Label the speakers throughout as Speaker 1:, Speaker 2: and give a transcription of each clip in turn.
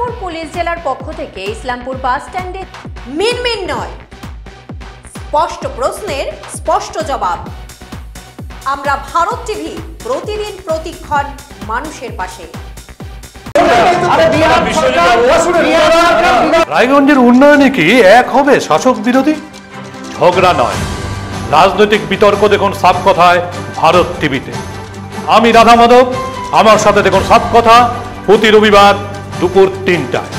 Speaker 1: Islampur police জেলার পক্ষ থেকে ইসলামপুর বাস স্ট্যান্ডে মিনমিন নয়, স্পষ্ট প্রশ্নের স্পষ্ট জবাব। আমরা ভারত টিভি, প্রতিদিন প্রতিক্ষণ মানুষের পাশে।
Speaker 2: রায়গঞ্জের উন্নয়নে কি এক হবে শাসক বিরোধী? ঝগড়া নয়, রাজনৈতিক বিতর্ক দেখুন সাফ কথায় ভারত টিভিতে। আমি রাধা মাধব, আমার সাথে দেখুন সাফ কথা প্রতি রবিবার দুপুর ৩টায়।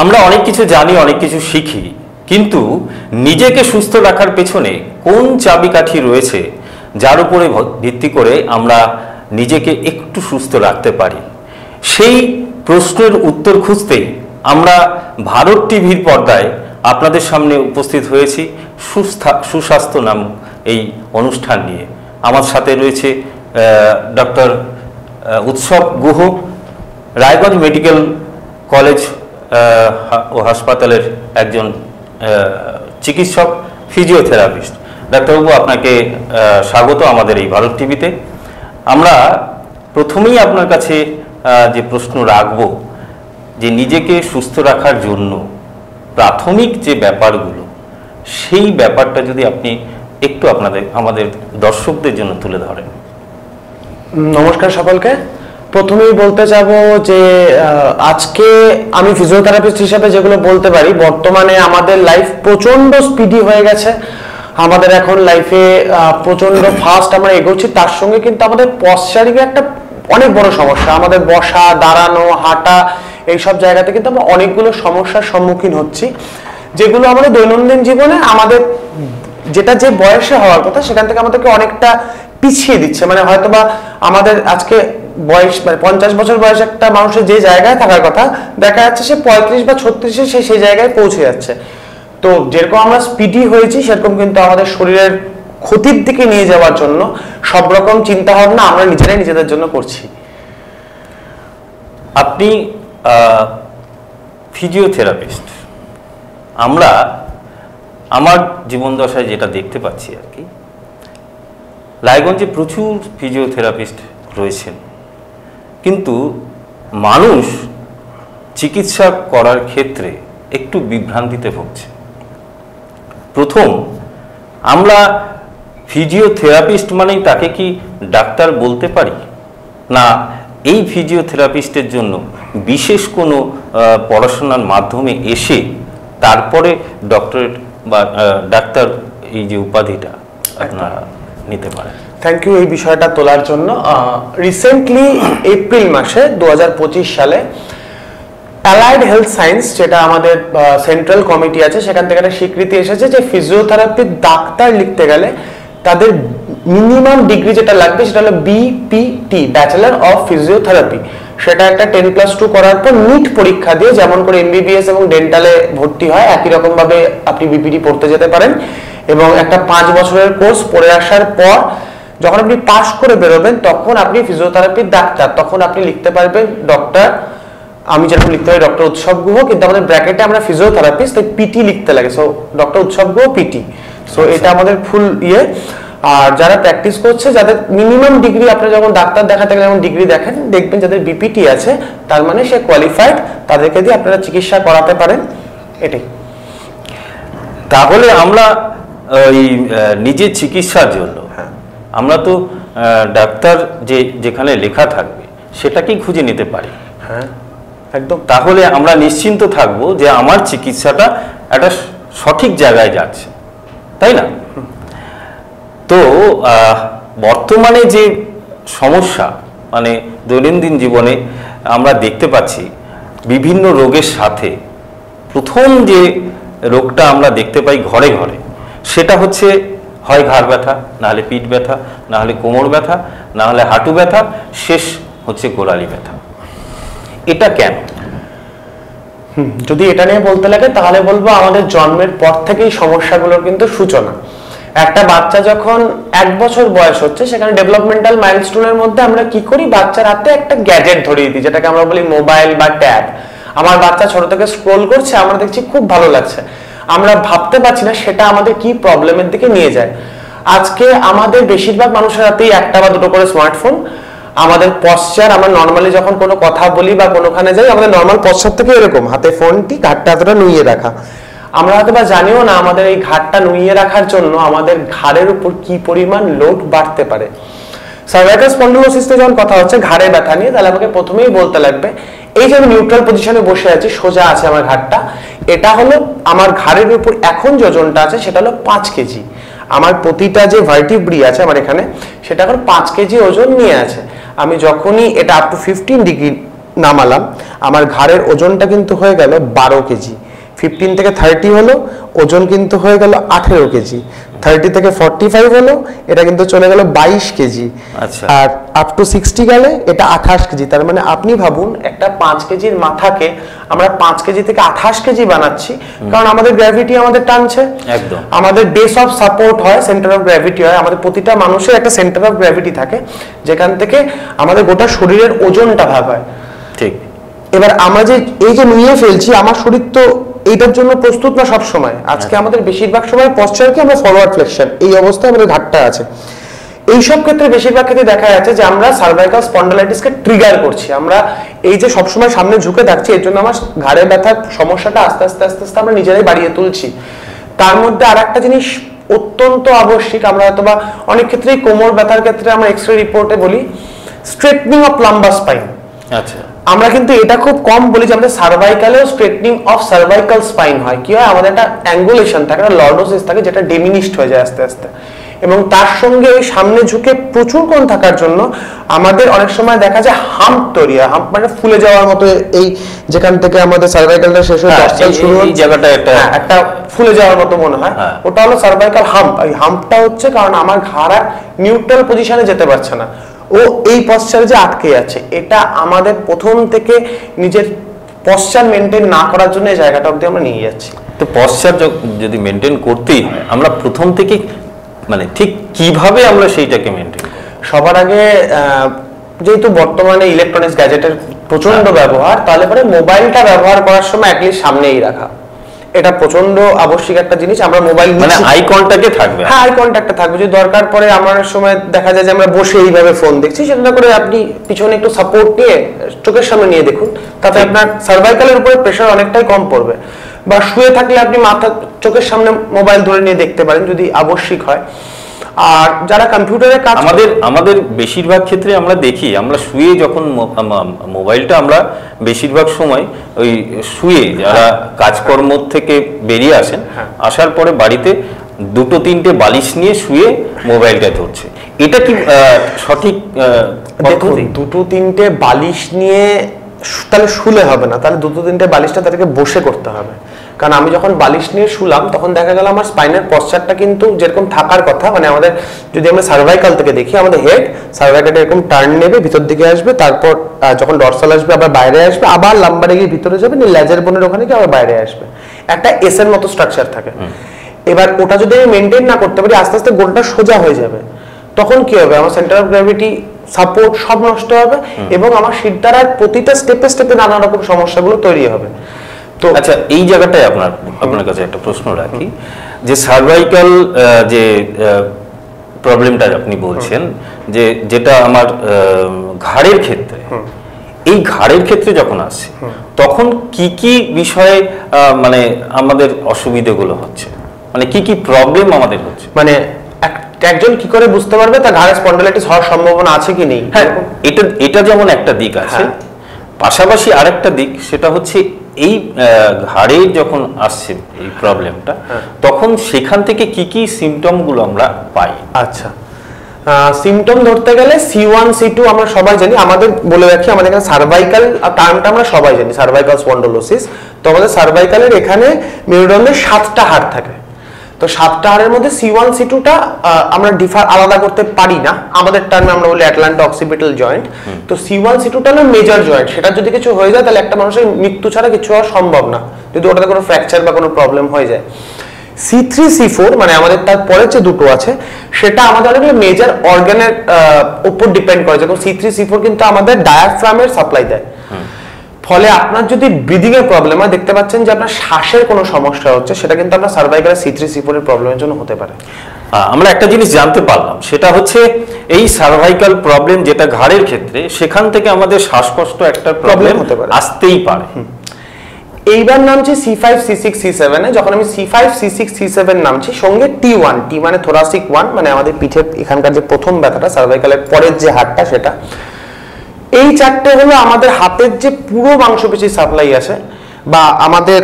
Speaker 3: আমরা অনেক কিছু জানি, অনেক কিছু শিখি, কিন্তু নিজেকে সুস্থ রাখার পেছনে কোন চাবিকাঠি রয়েছে যার উপরে ভিত্তি করে আমরা নিজেকে একটু সুস্থ রাখতে পারি, সেই প্রশ্নের উত্তর খুঁজতেই আমরা ভারত টিভির পর্দায় আপনাদের সামনে উপস্থিত হয়েছি সুস্বাস্থ্য নাম এই অনুষ্ঠান নিয়ে। আমার সাথে রয়েছে ডক্টর উৎসব গুহ, রায়গঞ্জ মেডিকেল কলেজ ও হাসপাতালের একজন চিকিৎসক, ফিজিওথেরাপিস্ট। ডাক্তারবাবু, আপনাকে স্বাগত আমাদের এই ভারত টিভিতে। আমরা প্রথমেই আপনার কাছে যে প্রশ্ন রাখব, যে নিজেকে সুস্থ রাখার জন্য প্রাথমিক যে ব্যাপারগুলো, সেই ব্যাপারটা যদি আপনি একটু আমাদের দর্শকদের জন্য তুলে ধরেন।
Speaker 4: নমস্কার সকলকে। প্রথমেই বলতে চাবো যে আজকে আমি ফিজিওথেরাপিস্ট হিসেবে যেগুলো বলতে পারি, বর্তমানে আমাদের লাইফ প্রচন্ড স্পিডি হয়ে গেছে। আমাদের এখন লাইফে প্রচন্ড ফাস্ট আমরা এগোচ্ছি, তার সঙ্গে কিন্তু আমাদের পশ্চারিক একটা অনেক বড় সমস্যা। আমাদের বসা, দাঁড়ানো, হাঁটা, এইসব জায়গাতে কিন্তু আমরা অনেকগুলো সমস্যার সম্মুখীন হচ্ছি, যেগুলো আমাদের দৈনন্দিন জীবনে আমাদের যেটা যে বয়সে হওয়ার কথা সেখান থেকে আমাদেরকে অনেকটা পিছিয়ে দিচ্ছে। মানে হয়তোবা আমাদের আজকে বয়স, মানে 50 বছর বয়স একটা মানুষের যে জায়গায় থাকার কথা, দেখা যাচ্ছে সে 35 বা 36-এ সে সেই জায়গায় পৌঁছে যাচ্ছে। তো যেরকম আমরা স্পিডি হয়েছি, সেরকম কিন্তু আমাদের শরীরের ক্ষতির দিকে নিয়ে যাওয়ার জন্য সব রকম চিন্তা ভাবনা আমরা নিজেরাই নিজেদের জন্য করছি।
Speaker 3: আপনি ফিজিওথেরাপিস্ট। আমার জীবন দশায় যেটা দেখতে পাচ্ছি আর কি, রায়গঞ্জে প্রচুর ফিজিওথেরাপিস্ট রয়েছেন, কিন্তু মানুষ চিকিৎসা করার ক্ষেত্রে একটু বিভ্রান্তিতে ভুগছে। প্রথম, আমরা ফিজিওথেরাপিস্ট মানেই তাকে কি ডাক্তার বলতে পারি, না এই ফিজিওথেরাপিস্টের জন্য বিশেষ কোনো পড়াশোনার মাধ্যমে এসে তারপরে ডক্টরেট বা ডাক্তার এই যে উপাধিটা আপনারা নিতে পারেন?
Speaker 4: থ্যাংক ইউ এই বিষয়টা তোলার জন্য। রিসেন্টলি এপ্রিল মাসে 2025 সালে অ্যালাইড হেলথ সায়েন্স, যেটা আমাদের সেন্ট্রাল কমিটি আছে, সেখান থেকে একটা স্বীকৃতি এসেছে যে ফিজিওথেরাপির ডাক্তার লিখতে গেলে তাদের মিনিমাম ডিগ্রি যেটা লাগবে সেটা হলো বিপিটি, ব্যাচেলর অফ ফিজিওথেরাপি। সেটা একটা 10+2 করার পর নিট পরীক্ষা দিয়ে, যেমন করে এমবিবিএস এবং ডেন্টালে ভর্তি হয়, একই রকম ভাবে আপনি বিপিটি পড়তে যেতে পারেন। এবং একটা 5 বছরের কোর্স পড়ে আসার পর যখন আপনি পাস করে বেরোবেন, তখন আপনি ফিজিওথেরাপির ডাক্তার, তখন আপনি লিখতে পারবেন ডক্টর, আমি যেরকম লিখতে পারি ডক্টর উৎসব গুহ, কিন্তু আমাদের ব্র্যাকেটে আমরা ফিজিওথেরাপিস্ট, তাই পিটি লিখতে লাগে। সো ডক্টর উৎসব গুহ পিটি। সো এটা আমাদের ফুল ইয়ে। আর যারা প্র্যাকটিস করছে, যাদের মিনিমাম ডিগ্রি, আপনারা যখন ডাক্তার দেখাতে গেলে যেমন ডিগ্রি দেখেন, দেখবেন যাদের বিপিটি আছে তার মানে সে কোয়ালিফাইড, তাদেরকে দিয়ে আপনারা চিকিৎসা করাতে পারেন। এটাই।
Speaker 3: তাহলে আমরা ওই নিজের চিকিৎসার জন্য আমরা তো ডাক্তার যেখানে লেখা থাকবে সেটাকেই খুঁজে নিতে পারি।
Speaker 4: হ্যাঁ, একদম।
Speaker 3: তাহলে আমরা নিশ্চিন্ত থাকবো যে আমার চিকিৎসাটা একটা সঠিক জায়গায় যাচ্ছে, তাই না? তো বর্তমানে যে সমস্যা, মানে দৈনন্দিন জীবনে আমরা দেখতে পাচ্ছি বিভিন্ন রোগের সাথে প্রথম যে রোগটা আমরা দেখতে পাই ঘরে ঘরে, সেটা হচ্ছে হয় ঘাড় ব্যথা, নাহলে পিঠ ব্যথা, নাহলে কোমর ব্যথা, নাহলে হাঁটু ব্যথা, শেষ হচ্ছে গোড়ালি ব্যথা। এটা কেন?
Speaker 4: যদি এটা নিয়ে বলতে লাগে তাহলে বলবো আমাদের জন্মের পর থেকেই সমস্যাগুলোর কিন্তু সূচনা। একটা বাচ্চা যখন 1 বছর বয়স হচ্ছে, সেখানে ডেভেলপমেন্টাল মাইলস্টোনের মধ্যে আমরা কি করি, বাচ্চার হাতে একটা গ্যাজেট ধরিয়ে দিই, যেটাকে আমরা বলি মোবাইল বা ট্যাব। আমার বাচ্চা ছোট থেকে স্ক্রোল করছে, আমরা দেখছি খুব ভালো লাগছে। আমরা ভাবতে পারছি না সেটা আমাদের কি প্রবলেমের দিকে নিয়ে যায়। আজকে আমাদের বেশিরভাগ মানুষের হাতেই একটা বা দুটো করে স্মার্টফোন। আমাদের পশ্চার, আমরা নর্মালি যখন কোনো কথা বলি বা কোনোখানে যাই, আমাদের নর্মাল পশ্চার থেকে এরকম হাতে ফোনটি, ঘাটটা এতটা নুইয়ে রাখা। আমরা হয়তো বা জানিও না আমাদের এই ঘাটটা নুইয়ে রাখার জন্য আমাদের ঘাড়ের উপর কি পরিমাণ লোড বাড়তে পারে। সার্ভাইকাল স্পন্ডিলোসিস নিয়ে যখন কথা হচ্ছে ঘাড়ে ব্যথা নিয়ে, তাহলে আমাকে প্রথমেই বলতে লাগবে এই যে আমি নিউট্রাল পজিশনে বসে আছি, সোজা আছে আমার ঘাড়টা, এটা হলো আমার ঘাড়ের উপর এখন যে ওজনটা আছে সেটা হলো 5 কেজি। আমার প্রতিটা যে ভার্টিব্রি আছে আমার এখানে, সেটা এখন 5 কেজি ওজন নিয়ে আছে। আমি যখনই এটা আপ টু 15 ডিগ্রি নামালাম, আমার ঘাড়ের ওজনটা কিন্তু হয়ে গেল 12 কেজি। 15 থেকে 30 হলো, ওজন কিন্তু হয়ে গেল 18 কেজি। 30 থেকে 45 হলো, এটা কিন্তু চলে গেল 22 কেজি।
Speaker 3: আচ্ছা।
Speaker 4: আর আপ টু 60 গেলে এটা 28 কেজি। তার মানে আপনি ভাবুন একটা 5 কেজির মাথাকে আমরা 5 কেজি থেকে 28 কেজি বানাচ্ছি, কারণ আমাদের গ্র্যাভিটি আমাদের টানছে।
Speaker 3: একদম।
Speaker 4: আমাদের বেস অফ সাপোর্ট হয়, সেন্টার অফ গ্র্যাভিটি হয়। আমাদের প্রতিটা মানুষের একটা সেন্টার অফ গ্র্যাভিটি থাকে, যেখান থেকে আমাদের গোটা শরীরের ওজনটা ভাগ হয়।
Speaker 3: ঠিক।
Speaker 4: এবার আমরা যে এই যে নিয়ে ফেলছি, আমার শরীর তো এইটার জন্য প্রস্তুত না সব সময়। আজকে আমাদের বেশিরভাগ সময় পশ্চারকে আমরা ফরওয়ার্ড ফ্লেকশন, এই অবস্থায় আমাদের ঘাটটা আছে। এইসব ক্ষেত্রে বেশিরভাগ ক্ষেত্রে দেখা যাচ্ছে যে আমরা সার্ভাইকাল স্পন্ডালাইটিসকে ট্রিগার করছি। আমরা এই যে সবসময় সামনে ঝুঁকে থাকছি, এর জন্য আমার ঘাড়ে ব্যথার সমস্যাটা আস্তে আস্তে আস্তে আস্তে আমরা নিজেরাই বাড়িয়ে তুলছি। তার মধ্যে আর একটা জিনিস অত্যন্ত আবশ্যিক, আমরা হয়তো বা অনেক ক্ষেত্রেই কোমর ব্যথার ক্ষেত্রে আমরা এক্সরে রিপোর্টে বলি স্ট্রেটনিং অফ লাম্বার স্পাইন।
Speaker 3: আচ্ছা।
Speaker 4: আমরা কিন্তু এটা খুব কম বলি যে আমাদের সার্ভাইকালেও স্ট্রেটনিং অফ সার্ভাইকাল স্পাইন হয়। কি হয়, আমাদের একটা অ্যাঙ্গুলেশন থাকে, একটা লর্ডোসিস থাকে, যেটা ডেমিনিশড হয়ে যায় আস্তে আস্তে। এবং তার সঙ্গে ওই সামনে ঝুঁকে প্রচুর কোণ থাকার জন্য আমাদের অনেক সময় দেখা যায় হাম্প তৈরি হয়। হাম্প মানে ফুলে যাওয়ার মতো, এই যেখান থেকে আমাদের সার্ভাইকালটা শেষ হয়ে ডর্সাল শুরু হয়,
Speaker 3: এই জায়গাটা
Speaker 4: একটা ফুলে যাওয়ার মতো মনে হয়, ওটা হলো সার্ভাইকাল হাম্প। এই হাম্পটা হচ্ছে কারণ আমার ঘাড় নিউট্রাল পজিশনে যেতে পারছে না, ও এই পশ্চারে যে আটকে যাচ্ছে। এটা আমাদের প্রথম থেকে নিজের পশ্চার মেনটেন না করার জন্য এই জায়গাটা অবধি আমরা নিয়ে যাচ্ছি।
Speaker 3: তো পশ্চার যদি মেনটেন করতেই হয়, আমরা প্রথম থেকে মানে ঠিক কিভাবে আমরা সেইটাকে মেনটেন করব?
Speaker 4: সবার আগে যেহেতু বর্তমানে ইলেকট্রনিক্স গ্যাজেটের প্রচন্ড ব্যবহার, তাহলে পরে মোবাইলটা ব্যবহার করার সময় অ্যাটলিস্ট সামনেই রাখা, এটা প্রচন্ড আবশ্যিক একটা জিনিস। আমরা মোবাইল
Speaker 3: মানে আই কন্টাক্টে থাকবে।
Speaker 4: হ্যাঁ, আই কন্টাক্টে থাকবে। যদি দরকার পড়ে আমার সময় দেখা যায় যে আমরা বসে এইভাবে ফোন দেখছি, সেটা করে আপনি পিছনে একটু সাপোর্ট নিয়ে চোখের সামনে নিয়ে দেখুন, তাতে আপনার সার্ভাইকালের উপরে প্রেশার অনেকটাই কম পড়বে। বা শুয়ে থাকলে আপনি মাথা চোখের সামনে মোবাইল ধরে নিয়ে দেখতে পারেন যদি আবশ্যিক হয়। আর যারা কম্পিউটারে কাজ,
Speaker 3: আমাদের বেশিরভাগ ক্ষেত্রে আমরা দেখি, আমরা শুয়ে যখন মোবাইলটা আমরা বেশিরভাগ সময় ওই শুয়ে যারা কাজকর্ম থেকে বেরিয়ে আসেন, আসার পরে বাড়িতে 2-3টে বালিশ নিয়ে শুয়ে মোবাইলটা ধরছে। এটা কি সঠিক?
Speaker 4: দেখুন, 2-3টে বালিশ নিয়ে তাহলে শুলে হবে না, তাহলে 2-3টে বালিশটা তাদেরকে বসে করতে হবে। কারণ আমি যখন বালিশ নিয়ে শুলাম তখন দেখা গেল আমার স্পাইনের পশ্চারটা কিন্তু যেরকম থাকার কথা, মানে আমাদের যদি আমরা সার্ভাইকাল থেকে দেখি, আমাদের হেড সার্ভাইকালটা এরকম টার্ন নেবে, ভিতর দিকে আসবে, তারপর যখন ডর্সাল আসবে আবার বাইরে আসবে, আবার লাম্বারে গিয়ে ভিতরে যাবে, লেজের বোনের ওখানে গিয়ে আবার বাইরে আসবে। একটা এস এর মতো স্ট্রাকচার থাকে। এবার ওটা যদি আমি মেনটেন না করতে পারি, আস্তে আস্তে গোলটা সোজা হয়ে যাবে। তখন কি হবে, আমার সেন্টার অফ গ্র্যাভিটি, সাপোর্ট সব নষ্ট হবে, এবং আমার শিরদাঁড়ার প্রতিটা স্টেপে স্টেপে নানা রকম সমস্যাগুলো তৈরি হবে।
Speaker 3: তো আচ্ছা, এই জায়গাটায় আপনার কাছে একটা প্রশ্ন রাখি, যে সার্ভাইকাল যে প্রবলেমটা আপনি বলছেন, যে যেটা আমার ঘাড়ের ক্ষেত্রে, এই ঘাড়ের ক্ষেত্রে যখন আসছে তখন কি কি বিষয়ে মানে আমাদের অসুবিধাগুলো হচ্ছে, মানে কি কি প্রবলেম আমাদের হচ্ছে?
Speaker 4: মানে একজন কি করে বুঝতে পারবে তার ঘাড়ে স্পন্ডিলাইটিস হওয়ার সম্ভাবনা আছে কি নেই?
Speaker 3: হ্যাঁ, এটা যেমন একটা দিক আছে, পাশাপাশি আরেকটা দিক, সেটা হচ্ছে এই ঘাড়ে যখন আসছে এই প্রবলেমটা, তখন সেখান থেকে কি কি সিমটম গুলো আমরা পাই?
Speaker 4: আচ্ছা, সিমটম ধরতে গেলে C1 C2 আমরা সবাই জানি। আমাদের বলে রাখি, আমাদের এখানে সার্ভাইকাল টার্মটা আমরা সবাই জানি, সার্ভাইকাল স্পন্ডোলোসিস। তো আমাদের সার্ভাইকালের এখানে মেরুদণ্ডের 7টা হাড় থাকে। তো 7টা হাড়ের মধ্যে C1 C2টা আমরা আলাদা করতে পারি না, আমাদের টার্মে আমরা বলি অ্যাটলান্টা অক্সিপিটাল জয়েন্ট। তো C1 C2টা হলো মেজর জয়েন্ট, সেটা যদি কিছু হয়ে যায় তাহলে একটা মানুষের মৃত্যু ছাড়া কিছু হওয়া সম্ভব না, যদি ওটাতে কোনো ফ্র্যাকচার বা কোনো প্রবলেম হয়ে যায়। C3 C4 মানে আমাদের তারপরে যে দুটো আছে, সেটা আমাদের অনেকগুলো মেজর অর্গানের উপর ডিপেন্ড করে। যেমন C3 C4 কিন্তু আমাদের ডায়াফ্রামের সাপ্লাই দেয়, ফলে আপনার যদি ব্রিদিং এর প্রবলেম হয়, দেখতে পাচ্ছেন যে আপনার শ্বাসের কোনো সমস্যা হচ্ছে, সেটা কিন্তু আপনার সার্ভাইকালের C3 C4 এর প্রবলেমের জন্য হতে পারে।
Speaker 3: আমরা একটা জিনিস জানতে পারলাম, সেটা হচ্ছে এই সার্ভাইকাল প্রবলেম যেটা ঘাড়ের ক্ষেত্রে, সেখান থেকে আমাদের শ্বাসকষ্ট একটা প্রবলেম
Speaker 4: হতে পারে,
Speaker 3: আসতেই পারে।
Speaker 4: এইবার নামছি C5 C6 C7 এ। যখন আমি C5 C6 C7 নামছি, সঙ্গে T1, T মানে থোরাসিক 1, মানে আমাদের পিঠের এখানকার যে প্রথম ব্যথাটা, সার্ভাইকালের পরের যে হাড়টা সেটা, এই চারটে হলো আমাদের হাতের যে পুরো মাংসপেশি সাপ্লাই আছে, বা আমাদের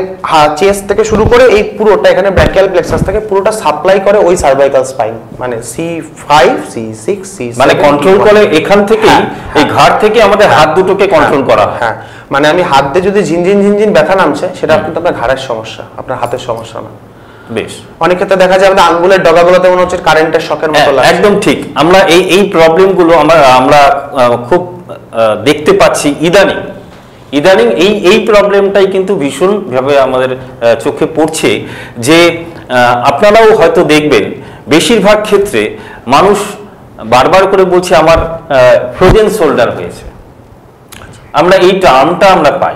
Speaker 4: চেস্ট থেকে শুরু করে এই পুরোটা, এখানে ব্র্যাকিয়াল প্লেক্সাস থেকে পুরোটা সাপ্লাই করে ওই সার্ভাইকাল স্পাইন, মানে C5 C6 C7,
Speaker 3: মানে কন্ট্রোল করে এখান থেকে, এই ঘাড় থেকে আমাদের হাত দুটোকে কন্ট্রোল করা।
Speaker 4: হ্যাঁ, মানে আমি হাত দিয়ে যদি ঝিনঝিন ঝিনঝিন ব্যথা নামছে, সেটা কিন্তু আপনার ঘাড়ের সমস্যা, আপনার হাতের সমস্যা না।
Speaker 3: বেশ,
Speaker 4: অনেক ক্ষেত্রে দেখা যায় আমাদের আঙ্গুলের ডগাগুলোতে মনে হচ্ছে কারেন্টের শকের মতো লাগছে।
Speaker 3: একদম ঠিক। আমরা এই প্রবলেমগুলো আমরা খুব দেখতে পাচ্ছি ইদানিং এই প্রবলেমটাই কিন্তু ভীষণ ভাবে আমাদের চোখে পড়ছে, যে আপনারাও হয়তো দেখবেন বেশিরভাগ ক্ষেত্রে মানুষ বারবার করে বলছে আমার ফ্রোজেন শোল্ডার হয়েছে। আমরা এই টার্মটা আমরা পাই,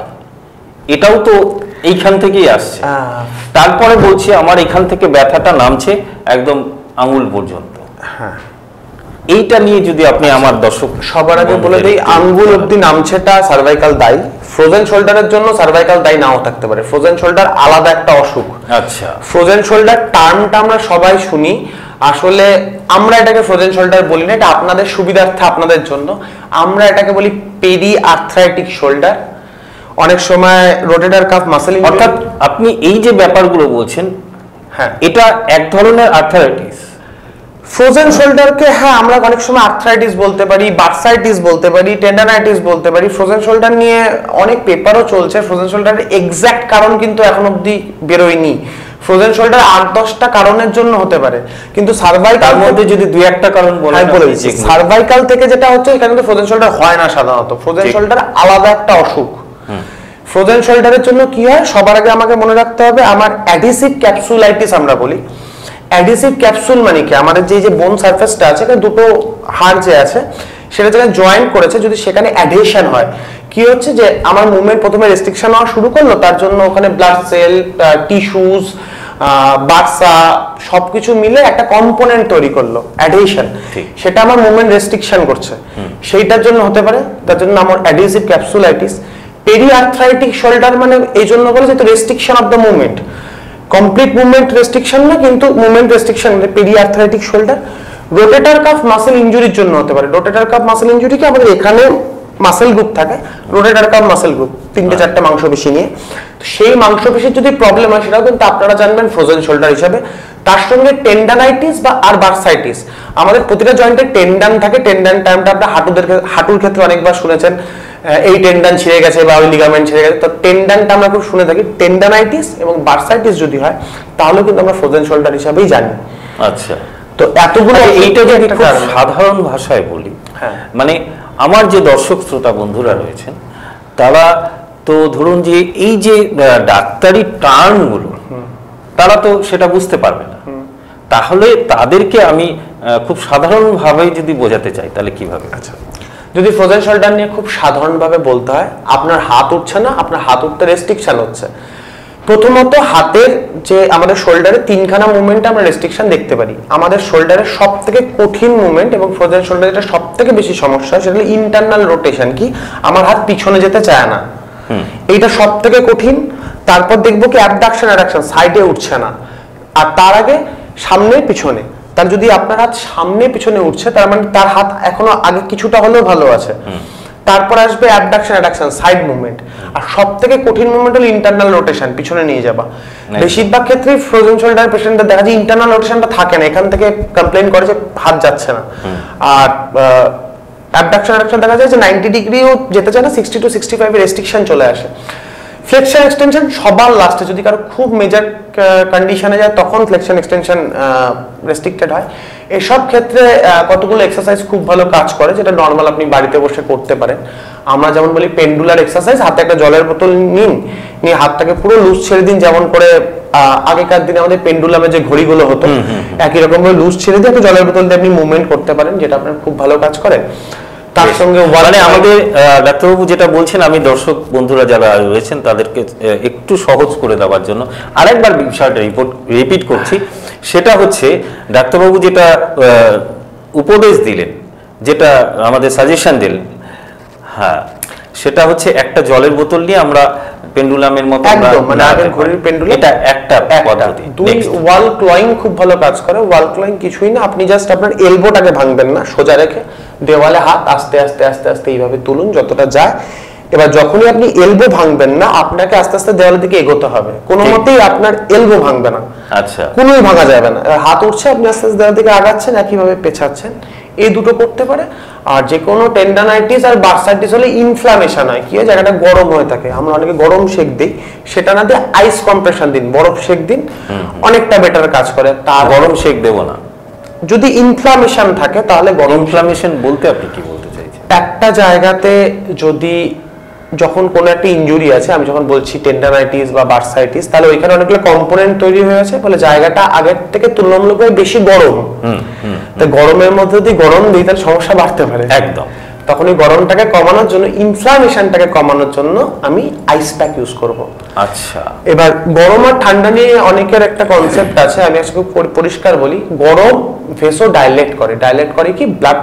Speaker 3: এটাও তো এইখান থেকেই আসছে। তারপরে বলছে আমার এখান থেকে ব্যথাটা নামছে একদম আঙুল পর্যন্ত।
Speaker 4: হ্যাঁ,
Speaker 3: এইটা নিয়ে যদি আপনি আমার দর্শক,
Speaker 4: সবার আগে বলে দিই, আঙ্গুল অবধি নামছেটা সার্ভাইকাল দায়ী। ফ্রোজেন শোল্ডারের জন্য সার্ভাইকাল দায়ী নাও থাকতে পারে। ফ্রোজেন শোল্ডার আলাদা একটা অসুখ।
Speaker 3: আচ্ছা,
Speaker 4: ফ্রোজেন শোল্ডার টার্মটা আমরা সবাই শুনি, আসলে আমরা এটাকে ফ্রোজেন শোল্ডার বলি না, এটা আপনাদের সুবিধার্থে আপনাদের জন্য আমরা এটাকে বলি পেরি আর্থ্রাইটিক শোল্ডার। অনেক সময় রোটেটর কাফ মাসল ইনজুরি।
Speaker 3: অর্থাৎ আপনি এই যে ব্যাপারগুলো বলছেন,
Speaker 4: হ্যাঁ,
Speaker 3: এটা এক ধরনের আর্থ্রাইটিস।
Speaker 4: ফ্রোজেন শোল্ডারকে হ্যাঁ আমরা অনেক সময় আর্থ্রাইটিস বলতে পারি, বার্সাইটিস বলতে পারি, টেন্ডানাইটিস বলতে পারি। ফ্রোজেন শোল্ডার নিয়ে অনেক পেপারও চলছে। ফ্রোজেন শোল্ডারের এক্সাক্ট কারণ কিন্তু এখন অবধি বেরোয়নি। ফ্রোজেন শোল্ডার 8-10টা কারণের জন্য হতে পারে, কিন্তু সার্ভাইকাল
Speaker 3: মধ্যে যদি 2-1টা কারণ বলেন,
Speaker 4: সার্ভাইকাল থেকে যেটা হচ্ছে এখানে তো ফ্রোজেন শোল্ডার হয় না সাধারণত। ফ্রোজেন শোল্ডার আলাদা একটা অসুখ। ফ্রোজেন শোল্ডারের জন্য কি হয়, সবার আগে আমাকে মনে রাখতে হবে, আমার অ্যাডিসিভ ক্যাপসুলাইটিস আমরা বলি। অ্যাডিসিভ ক্যাপসুল মানে কি, আমাদের যে বোন সারফেসটা আছে, দুটো হাড় যে আছে সেটা যেখানে জয়েন্ট করেছে, যদি সেখানে অ্যাডহেশন হয়, কি হচ্ছে যে আমার মুভমেন্ট প্রথমে রেস্ট্রিকশন হওয়া শুরু করলো, তার জন্য ওখানে ব্লাড সেল, টিস্যুস, বার্সা সবকিছু মিলে একটা কম্পোনেন্ট তৈরি করলো, অ্যাডহেশন। সেটা আমার মুভমেন্ট রেস্ট্রিকশন করছে, সেইটার জন্য হতে পারে। তার জন্য আমার adhesive capsulitis. Peri arthritic shoulder মানে এই জন্য বলে যে restriction of the movement, complete movement restriction না, কিন্তু movement restriction, peri arthritic shoulder. Rotator cuff muscle ইনজুরির জন্য হতে পারে। রোটেটর কাফ মাসল ইনজুরি কি, আমাদের এখানে মাসল গ্রুপ থাকে, রোটেটর কাফ মাসল গ্রুপ 3-4টা মাংসপেশি নিয়ে, সেই মাংসপেশির যদি প্রবলেম হয়, সেটাও কিন্তু আপনারা জানবেন ফ্রোজেন শোল্ডার হিসাবে। তার সঙ্গে টেন্ডানাইটিস বা আর বার্সাইটিস। আমাদের প্রতিটা জয়েন্টে টেন্ডান থাকে। টেন্ডান টার্মটা আপনারা হাঁটুর ক্ষেত্রে অনেকবার শুনেছেন, এই টেন্ডান ছিঁড়ে গেছে বা ওই লিগামেন্ট ছিঁড়ে গেছে, তো টেন্ডানটা আমরা খুব শুনে থাকি। টেন্ডানাইটিস এবং বার্সাইটিস যদি হয়, তাহলে কিন্তু আমরা ফ্রোজেন শোল্ডার হিসাবেই জানি।
Speaker 3: আচ্ছা,
Speaker 4: তো এতগুলো,
Speaker 3: এইটা যদি খুব সাধারণ ভাষায় বলি, মানে আমার যে দর্শক শ্রোতা বন্ধুরা রয়েছেন, তারা তো ধরুন যে এই যে ডাক্তারি টার্মগুলো, তারা তো সেটা বুঝতে পারবে না। তাহলে তাদেরকে আমি খুব সাধারণভাবে যদি বোঝাতে চাই, তাহলে কিভাবে?
Speaker 4: আচ্ছা, যদি ফ্রোজেন শোল্ডার নিয়ে খুব সাধারণভাবে বলতে হয়, আপনার হাত উঠছে না, আপনার হাত উঠতে রেস্ট্রিকশন হচ্ছে। প্রথমত হাতের যে আমাদের শোল্ডারে 3খানা মুভমেন্ট আমরা রেস্ট্রিকশন দেখতে পারি। আমাদের শোল্ডারের সব থেকে কঠিন মুভমেন্ট এবং ফ্রোজেন শোল্ডারে যেটা সব থেকে বেশি সমস্যা, সেটা হলো ইন্টারনাল রোটেশন। কি, আমার হাত পিছনে যেতে চায় না, এইটা সব থেকে কঠিন। তারপর দেখবো কি অ্যাবডাকশন অ্যাডাকশন, সাইডে উঠছে না। আর তার আগে সামনে পিছনে, তার যদি আপনার হাত সামনে পিছনে উঠছে, তার মানে তার হাত এখনো আগে কিছুটা হলেও ভালো আছে। তারপর আসবে অ্যাবডাকশন অ্যাডাকশন, সাইড মুভমেন্ট। আর সব থেকে কঠিন মুভমেন্ট হলো ইন্টারনাল রোটেশন, পিছনে নিয়ে যাবা। বেশিরভাগ ক্ষেত্রে ফ্রোজেন শোল্ডার পেশেন্টদের দেখা যায় ইন্টারনাল রোটেশনটা থাকে না, এখান থেকে কমপ্লেইন করে যে হাত যাচ্ছে না। আর অ্যাবডাকশন অ্যাডাকশন দেখা যায় যে 90 ডিগ্রিও যেতে চায় না, 60 to 65 এর রেস্ট্রিকশন চলে আসে। ফ্লেকশন এক্সটেনশন সবার লাস্টে, যদি কারো খুব মেজর কন্ডিশনে যায়, তখন ফ্লেকশন এক্সটেনশন রেস্ট্রিক্টেড হয়। এসব ক্ষেত্রে কতগুলো এক্সারসাইজ খুব ভালো কাজ করে, যেটা নর্মাল আপনি বাড়িতে বসে করতে পারেন। আমরা যেমন বলি পেন্ডুলার এক্সারসাইজ, হাতে একটা জলের বোতল নিয়ে হাতটাকে পুরো লুজ ছেড়ে দিন, যেমন করে আগেকার দিনে আমাদের পেন্ডুলামে যে ঘড়িগুলো হতো, একই রকম ভাবে লুজ ছেড়ে দিয়ে একটা জলের বোতল দিয়ে আপনি মুভমেন্ট করতে পারেন, যেটা আপনার খুব ভালো কাজ করে। তার সঙ্গে
Speaker 3: মানে আমাদের ডাক্তারবাবু যেটা বলছেন, আমি দর্শক বন্ধুরা যারা রয়েছেন তাদেরকে একটু সহজ করে দেওয়ার জন্য আরেকবার বিষয়টা রিপিট করছি। সেটা হচ্ছে ডাক্তারবাবু যেটা উপদেশ দিলেন, যেটা আমাদের সাজেশন দিলেন, হ্যাঁ, সেটা হচ্ছে একটা জলের বোতল নিয়ে আমরা পেন্ডুলামের মতো,
Speaker 4: একদম মানে আগের ঘড়ির পেন্ডুলাম,
Speaker 3: এটা একটা পদ্ধতি।
Speaker 4: দুই, ওয়াল ক্লয়িং খুব ভালো কাজ করে। ওয়াল ক্লয়িং কিছুই না, আপনি জাস্ট আপনার এলবোটাকে ভাঙবেন না, সোজা রেখে দেওয়ালে হাত আস্তে আস্তে আস্তে আস্তে এইভাবে তুলুন যতটা যায়। এবার যখনই আপনি এলবো ভাঙবেন না, আপনাকে আস্তে আস্তে দেওয়ালের দিকে এগোতে হবে, কোনো মতেই আপনার এলবো ভাঙবে না,
Speaker 3: আচ্ছা,
Speaker 4: কোনোই ভাঙা যাবে না। হাত উঠছে, আপনি আস্তে আস্তে দেওয়ালের দিকে আগাচ্ছেন, একইভাবে পেছাচ্ছেন, এই দুটো করতে পারে। আর যে কোনো টেন্ডানাইটিস আর বার্সাইটিস হলে ইনফ্লামেশন হয়, কি হয়, জায়গাটা গরম হয়ে থাকে, আমরা অনেকে গরম শেক দিই, সেটা না দিয়ে আইস কম্প্রেশন দিন, বরফ শেক দিন, অনেকটা বেটার কাজ করে। তার
Speaker 3: গরম শেক দেব না।
Speaker 4: যদি ইনফ্লামেশন থাকে তাহলে গরম,
Speaker 3: ইনফ্লামেশন বলতে আপনি কি বলতে চাইছেন?
Speaker 4: একটা জায়গাতে যদি, যখন কোনো একটা ইনজুরি আছে, আমি যখন বলছি টেন্ডানাইটিস বা বার্সাইটিস, তাহলে ওইখানে অনেকগুলো কম্পোনেন্ট তৈরি হয়ে আছে, ফলে জায়গাটা আগের থেকে তুলনামূলকভাবে বেশি গরম। তো গরমের মধ্যে যদি গরম দিই তাহলে সমস্যা বাড়তে পারে।
Speaker 3: একদম।
Speaker 4: তখন এই গরমটাকে কমানোর জন্য, ইনফ্লামেশনটাকে কমানোর জন্য আমি আইস প্যাক ইউজ করব।
Speaker 3: আচ্ছা,
Speaker 4: এবার গরম আর ঠান্ডা নিয়ে অনেকের একটা কনসেপ্ট আছে, আমি আজকে পরিষ্কার বলি। গরম ভেসো ডাইলেট করে, ডাইলেট করে কি, ব্লাড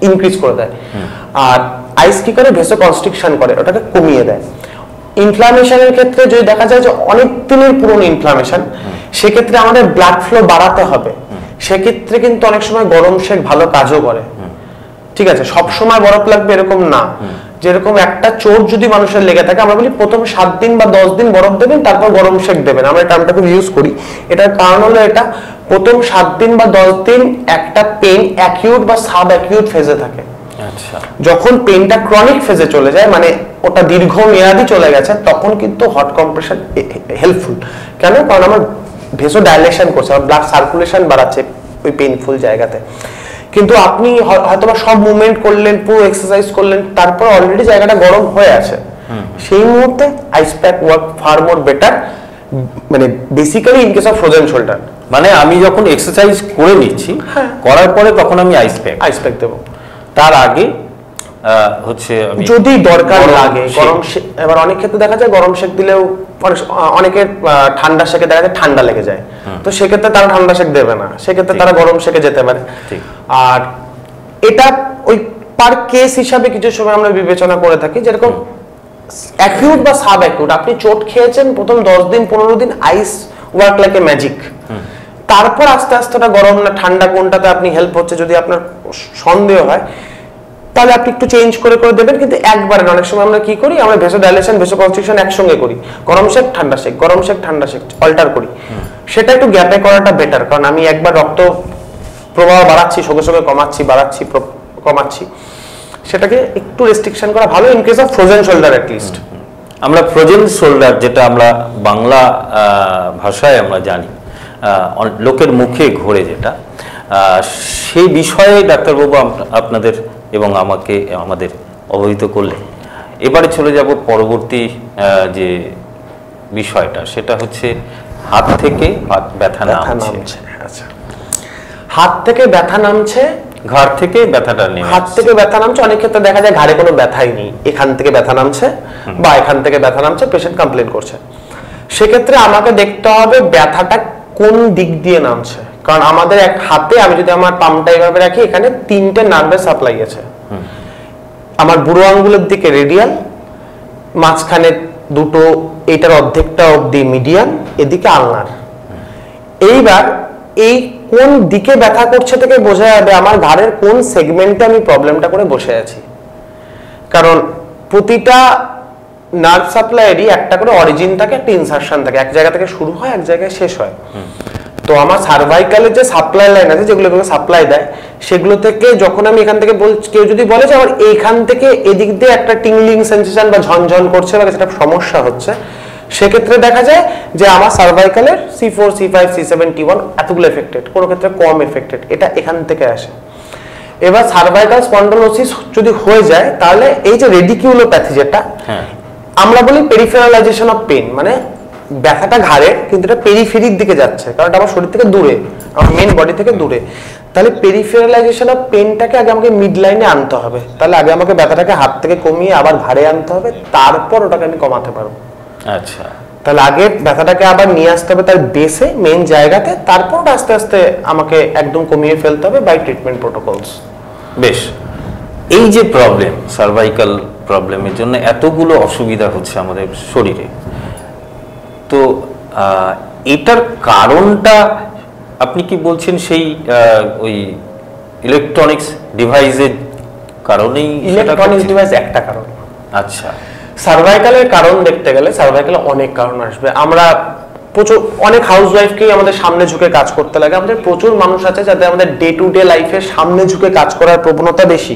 Speaker 4: ইনক্রিজ করে দেয়। আর আইস কি করে, ভেসো কনস্ট্রিকশন করে, ওটাকে কমিয়ে দেয়। ইনফ্লামেশনের ক্ষেত্রে যদি দেখা যায় যে অনেক দিনের পুরনো ইনফ্লামেশন, সেক্ষেত্রে আমাদের ব্লাড ফ্লো বাড়াতে হবে, সেক্ষেত্রে কিন্তু অনেক সময় গরম শেক ভালো কাজও করে। ঠিক আছে, সব সময় বরফ লাগবে এরকম না। যেরকম একটা চোট যদি মানুষের লেগে থাকে, আমরা বলি প্রথম 7 দিন বা 10 দিন বরফ দেবেন, তারপর গরম শেক দেবেন, আমরা এই টার্মটা খুব ইউজ করি। এটার কারণ হলো, এটা প্রথম 7 দিন বা 10 দিন একটা পেন অ্যাকিউট বা সাব অ্যাকিউট ফেজে থাকে।
Speaker 3: আচ্ছা,
Speaker 4: যখন পেনটা ক্রনিক ফেজে চলে যায়, মানে ওটা দীর্ঘমেয়াদী চলে গেছে, তখন কিন্তু হট কম্প্রেশন হেল্পফুল। কেন? কারণ আমার ভেসো ডাইলেশন করছে, আমার ব্লাড সার্কুলেশন বাড়াচ্ছে ওই পেইনফুল জায়গাতে। কিন্তু আপনি হয়তোবা সব মুভমেন্ট করলেন, পুরো এক্সারসাইজ করলেন, তারপর অলরেডি জায়গাটা গরম হয়ে আছে, সেই মুহূর্তে ice pack work far more better, মানে basically in case of frozen shoulder.
Speaker 3: মানে আমি যখন এক্সারসাইজ করে নিচ্ছি, করার পরে তখন আমি আইস প্যাক
Speaker 4: দেবো।
Speaker 3: তার আগে হচ্ছে
Speaker 4: যদি দরকার লাগে গরম, এবার অনেক ক্ষেত্রে দেখা যায় গরম শেক দিলেও অনেকের ঠান্ডা শেকে দেখা যায় ঠান্ডা লেগে যায়, তো সেক্ষেত্রে তারা ঠান্ডা শেক দেবে না, সেক্ষেত্রে তারা গরম শেকে যেতে পারে। আর এটা ওই পার কেস হিসাবে কিছু সময় আমরা বিবেচনা করে থাকি, যেরকম অ্যাকিউট বা সাব অ্যাকিউট, আপনি চোট খেয়েছেন, প্রথম 10 দিন 15 দিন আইস ওয়ার্ক লাইক এ ম্যাজিক, তারপর আস্তে আস্তে গরম না ঠান্ডা কোনটাতে আপনি হেল্প হচ্ছে যদি আপনার সন্দেহ হয়, তাহলে আপনি একটু চেঞ্জ করে করে দেবেন। কিন্তু একবারে অনেক সময় আমরা কি করি, আমরা ভেসো ডাইলেশন ভেসো কনস্ট্রিকশন একসঙ্গে করি, গরম শেক ঠান্ডা শেক, গরম শেক ঠান্ডা শেক অল্টার করি। সেটা একটু গ্যাপে করাটা বেটার, কারণ আমি একবার রক্ত প্রবাহ বাড়াচ্ছি, সঙ্গে সঙ্গে কমাচ্ছি, বাড়াচ্ছি কমাচ্ছি, সেটাকে একটু রেস্ট্রিকশন করা ভালো, in case of frozen shoulder at least.
Speaker 3: আমরা ফ্রোজেন শোল্ডার, যেটা আমরা বাংলা ভাষায় আমরা জানি, লোকের মুখে ঘোরে যেটা, সেই বিষয়ে ডাক্তারবাবু আপনাদের এবং আমাদের অবহিত করলেন। এবারে চলে যাব পরবর্তী যে বিষয়টা, সেটা হচ্ছে হাত থেকে ব্যথা নামছে।
Speaker 4: আচ্ছা, হাত থেকে ব্যথা নামছে,
Speaker 3: ঘাড় থেকে ব্যথাটা নেই,
Speaker 4: হাত থেকে ব্যথা নামছে। অনেক ক্ষেত্রে দেখা যায় ঘাড়ে কোনো ব্যথাই নেই, এখান থেকে ব্যথা নামছে বা এখান থেকে ব্যথা নামছে, পেশেন্ট কমপ্লেন করছে। সেক্ষেত্রে আমাকে দেখতে হবে ব্যথাটা কোন দিক দিয়ে নামছে, কারণ আমাদের এক হাতে, আমি যদি আমার পামটা এইভাবে রাখি, এখানে 3টে নার্ভের সাপ্লাই আছে। আমার বুড়ো আঙ্গুলের দিকে রেডিয়াল, মাঝখানে দুটো, এইটার অর্ধেকটা অবধি মিডিয়ান, এদিকে আলনার। এইবার এই কোন দিকে ব্যথা করছে থেকে বোঝা যাবে আমার ঘাড়ের কোন সেগমেন্টে আমি প্রবলেমটা করে বসে আছি, কারণ প্রতিটা নার্ভ সাপ্লাইয়েরই একটা করে অরিজিন থাকে, একটা ইনসারশন থাকে, এক জায়গা থেকে শুরু হয়, এক জায়গায় শেষ হয়। তো আমার সার্ভাইকালের যে সাপ্লাই লাইন আছে, যেগুলো সাপ্লাই দেয়, সেগুলো থেকে যখন আমি এখান থেকে কেউ যদি বলে যে আমার এইখান থেকে এদিক দিয়ে একটা টিংলিং সেন্সেশন বা ঝনঝন করছে বা সেটা সমস্যা হচ্ছে, সেক্ষেত্রে দেখা যায় যে আমার সার্ভাইকালের C4, C5, C7, T1 এতগুলো এফেক্টেড, কোনো ক্ষেত্রে কম এফেক্টেড, এটা এখান থেকে আসে। এবার সার্ভাইকাল স্পন্ডলোসিস যদি হয়ে যায়, তাহলে এই যে রেডিকিউলোপ্যাথি, যেটা আমরা বলি পেরিফেরালাইজেশন অফ পেইন, মানে ব্যথাটা ঘাড়ে কিন্তু এটা পেরিফেরির দিকে যাচ্ছে, কারণ এটা আমার শরীর থেকে দূরে, আমার মেন বডি থেকে দূরে। তাহলে পেরিফেরালাইজেশন অফ পেনটাকে আগে আমাকে মিড লাইনে আনতে হবে। তাহলে আগে আমাকে ব্যথাটাকে হাত থেকে কমিয়ে আবার ঘাড়ে আনতে হবে, তারপর ওটাকে আমি কমাতে পারবো।
Speaker 3: আচ্ছা,
Speaker 4: তাহলে আগে ব্যথাটাকে আবার নিয়ে আসতে হবে তার বেসে, মেন জায়গাতে, তারপর আস্তে আস্তে আমাকে একদম কমিয়ে ফেলতে হবে বাই ট্রিটমেন্ট প্রোটোকলস।
Speaker 3: বেশ। এই যে প্রবলেম, সার্ভাইকাল প্রবলেমের জন্য এতগুলো অসুবিধা হচ্ছে আমাদের শরীরে, তো এটার কারণটা আপনি কি বলছেন সেই ওই ইলেকট্রনিক্স ডিভাইসের কারণেই?
Speaker 4: ইলেকট্রনিক্স ডিভাইস একটা কারণ।
Speaker 3: আচ্ছা,
Speaker 4: সার্ভাইকালের কারণ দেখতে গেলে সার্ভাইকালে অনেক কারণ আসবে। আমরা প্রচুর অনেক হাউসওয়াইফকেই আমাদের সামনে ঝুঁকে কাজ করতে লাগে। আমাদের প্রচুর মানুষ আছে যাদের আমাদের ডে টু ডে লাইফে সামনে ঝুঁকে কাজ করার প্রবণতা বেশি,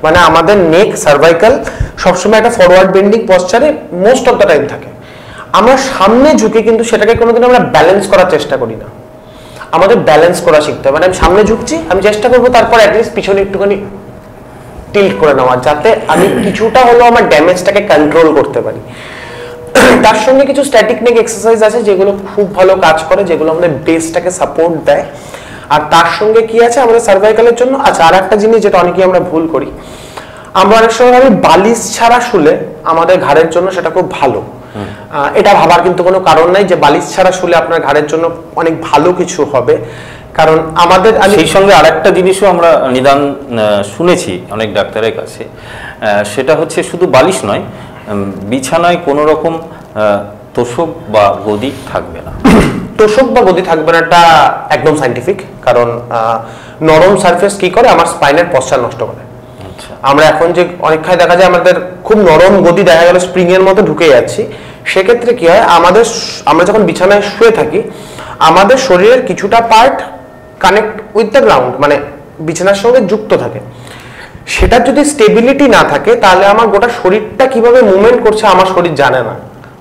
Speaker 4: মানে আমাদের নেক সার্ভাইকাল সবসময় একটা ফরওয়ার্ড বেন্ডিং পশ্চারে মোস্ট অফ দ্য টাইম থাকে। আমরা সামনে ঝুঁকি কিন্তু সেটাকে কোনোদিন আমরা ব্যালেন্স করার চেষ্টা করি না। আমাদের ব্যালেন্স করা শিখতে হবে, মানে আমি সামনে ঝুঁকছি, আমি চেষ্টা করবো তারপর অ্যাটলিস্ট পিছনে একটুখানি টিল্ট করে নেওয়া, যাতে আমি কিছুটা হলেও আমার ড্যামেজটাকে কন্ট্রোল করতে পারি। তার সঙ্গে কিছু স্ট্যাটিক নেক এক্সারসাইজ আছে যেগুলো খুব ভালো কাজ করে, যেগুলো আমাদের বেসটাকে সাপোর্ট দেয়। আর তার সঙ্গে কি আছে আমাদের সার্ভাইকালের জন্য? আচ্ছা, আর একটা জিনিস যেটা অনেকেই আমরা ভুল করি, আমরা অনেক সময় আমি বালিশ ছাড়া শুলে আমাদের ঘাড়ের জন্য সেটা খুব ভালো। এটা ভাবার কিন্তু কোনো কারণ নাই যে বালিশ ছাড়া শুলে আপনার ঘাড়ের জন্য অনেক ভালো কিছু হবে, কারণ আমাদের
Speaker 3: সেই সঙ্গে আরেকটা জিনিসও আমরা নিদান শুনেছি অনেক ডাক্তারের কাছে, সেটা হচ্ছে শুধু বালিশ নয়, বিছানায় কোনো রকম তোষক বা গদি থাকবে না।
Speaker 4: তোষক বা গদি থাকবে না, এটা একদম সাইন্টিফিক। কারণ নরম সারফেস কি করে? আমার স্পাইনের পশ্চার নষ্ট করে। আমরা এখন যে অনেকখানে দেখা যায় আমাদের খুব নরম গদি, দেখা গেল স্প্রিং এর মতো ঢুকে যাচ্ছি, সেক্ষেত্রে কি হয়, আমরা যখন বিছানায় শুয়ে থাকি আমাদের শরীরের কিছুটা part connect with the ground, মানে বিছানার সঙ্গে যুক্ত থাকে। সেটা যদি স্টেবিলিটি না থাকে তাহলে আমার গোটা শরীরটা কিভাবে মুভমেন্ট করছে আমার শরীর জানে না,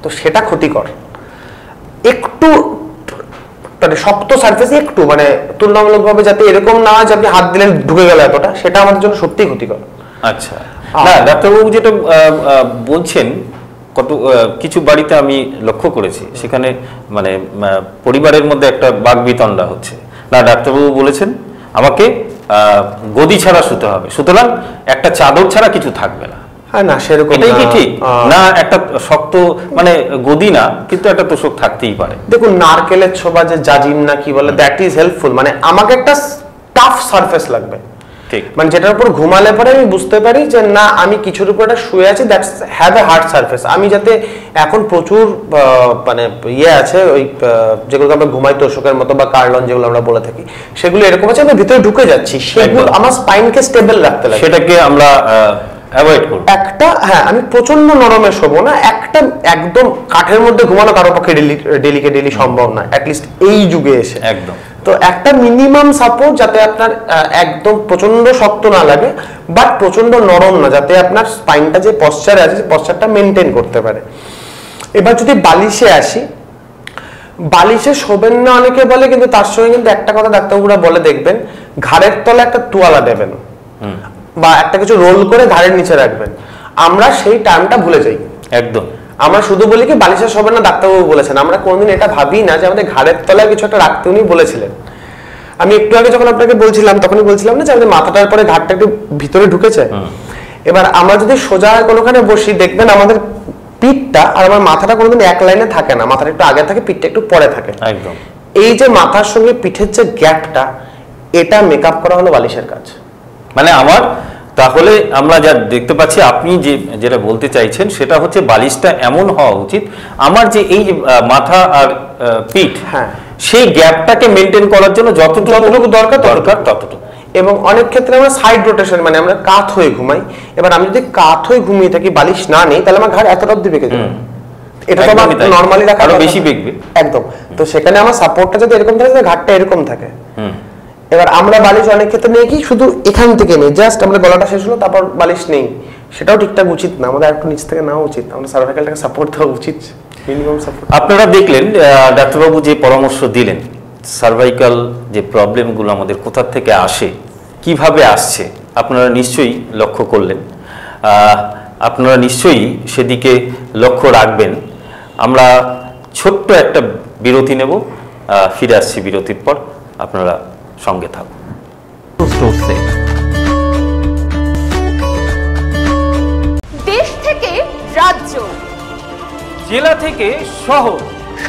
Speaker 4: তো সেটা ক্ষতিকর। একটু মানে শক্ত সারফেসে একটু মানে তুলনামূলকভাবে যাতে এরকম না হয় যে আপনি হাত দিলেন ঢুকে গেল এতটা, সেটা আমাদের জন্য সত্যিই ক্ষতিকর।
Speaker 3: আচ্ছা, না ডাক্তারবাবু যেটা বলছেন, কিছু বাড়িতে আমি লক্ষ্য করেছি সেখানে মানে পরিবারের মধ্যে একটা বাকবিতণ্ডা হচ্ছে। না, ডাক্তারবাবু বলেছেন আমাকে গদি ছাড়া শুতে হবে, সুতরাং একটা চাদর ছাড়া কিছু থাকবে না।
Speaker 4: হ্যাঁ, না সেরকম
Speaker 3: এটাই কি ঠিক? না একটা শক্ত মানে গদি না, কিন্তু একটা তোষক থাকতেই পারে।
Speaker 4: দেখুন, নারকেলের ছোবা যে জাজিম না কি বলে, দ্যাট ইজ হেল্পফুল। মানে আমাকে একটা টাফ সারফেস লাগবে,
Speaker 3: ঠিক,
Speaker 4: মানে যেটার উপর ঘুমালে পরে আমি বুঝতে পারি যে না আমি কিছুর উপর একটা শুয়ে আছি, that's have a hard surface. আমি যাতে এখন প্রচুর মানে আছে ওই যেগুলো আমরা ঘুমাই তোষকের মতো বা কার্লন যেগুলো আমরা বলে থাকি, সেগুলো এরকম আছে আমি ভিতরে ঢুকে যাচ্ছি, সেগুলো আমার স্পাইনকে স্টেবল রাখতে লাগে।
Speaker 3: সেটাকে আমরা অ্যাভয়েড করব।
Speaker 4: একটা হ্যাঁ, আমি প্রচন্ড নরমে শোবো না, একটা একদম কাঠের মধ্যে ঘুমানো কারো পক্ষে ডেলি সম্ভব না, অ্যাটলিস্ট এই যুগে এসে।
Speaker 3: একদম।
Speaker 4: তো একটা মিনিমাম সাপোর্ট যাতে আপনার একদম প্রচন্ড শক্ত না লাগে বাট প্রচন্ড নরম না, যাতে আপনার স্পাইনটা যে পশ্চারে আছে পশ্চারটা মেনটেন করতে পারে। এবার যদি বালিশে আসি, বালিশে শোবেন না অনেকে বলে, কিন্তু তার সঙ্গে কিন্তু একটা কথা ডাক্তারবাবুরা বলে দেখবেন, ঘাড়ের তলে একটা তোয়ালা দেবেন বা একটা কিছু রোল করে ঘাড়ের নিচে রাখবেন। আমরা সেই টার্মটা ভুলে যাই
Speaker 3: একদম।
Speaker 4: আমরা শুধু বলি কি বালিশে শোবেন না, ডাক্তারবাবু বলেছেন, আমরা কোনোদিন এটা ভাবি না যে আমাদের ঘাড়ের তলায় কিছু একটা রাখতে উনি বলেছিলেন। আমি একটু আগে যখন আপনাকে বলছিলাম তখনই বলছিলাম না যে আমাদের মাথাটার পরে ঘাড়টা একটু ভিতরে ঢুকেছে। এবার আমরা যদি সোজা কোনোখানে বসি দেখবেন আমাদের পিঠটা আর আমার মাথাটা কোনোদিন এক লাইনে থাকে না, মাথাটা একটু আগে থাকে, পিঠটা একটু পরে থাকে।
Speaker 3: একদম।
Speaker 4: এই যে মাথার সঙ্গে পিঠের যে গ্যাপটা, এটা মেকআপ করা হলো বালিশের কাজ।
Speaker 3: মানে আমার তাহলে আমরা যা দেখতে পাচ্ছি, আপনি যেটা বলতে চাইছেন সেটা হচ্ছে বালিশটা এমন হওয়া উচিত আমার যে এই মাথা আর পিঠ,
Speaker 4: হ্যাঁ,
Speaker 3: সেই গ্যাপটাকে মেনটেন করার জন্য যতটুকু দরকার ততটুকু।
Speaker 4: এবং অনেক ক্ষেত্রে আমরা সাইড রোটেশন, মানে আমরা কাত হয়ে ঘুমাই। এবার আমি যদি কাত হয়ে ঘুমিয়ে থাকি, বালিশ না নেই, তাহলে আমার ঘাড় এতটা অব্দি বেঁকে যাবে, এটা তো আমার নরমালি রাখা
Speaker 3: আরো বেশি বেঁকবে।
Speaker 4: একদম। তো সেখানে আমার সাপোর্টটা যদি এরকম থাকে, ঘাড়টা এরকম থাকে। এবার আমরা বালিশ অনেক ক্ষেত্রে নেই কি শুধু এখান থেকে নেই, জাস্ট আমরা গলাটা শেষ হলো তারপর বালিশ নেই, সেটাও ঠিকঠাক উচিত না, আমাদের একটু নিচ থেকে নেওয়া উচিত, আমরা সার্ভাইকালটাকে সাপোর্ট দেওয়া উচিত, মিনিমাম সাপোর্ট।
Speaker 3: আপনারা দেখলেন ডাক্তারবাবু যে পরামর্শ দিলেন, সার্ভাইকাল যে প্রবলেমগুলো আমাদের কোথা থেকে আসে, কিভাবে আসছে, আপনারা নিশ্চয়ই লক্ষ্য করলেন, আপনারা নিশ্চয়ই সেদিকে লক্ষ্য রাখবেন। আমরা ছোট্ট একটা বিরতি নেব, ফিরে আসছি বিরতির পর, আপনারা সঙ্গে থাকুন। চড়ছে।
Speaker 1: দেশ থেকে রাজ্য,
Speaker 3: জেলা থেকে শহর,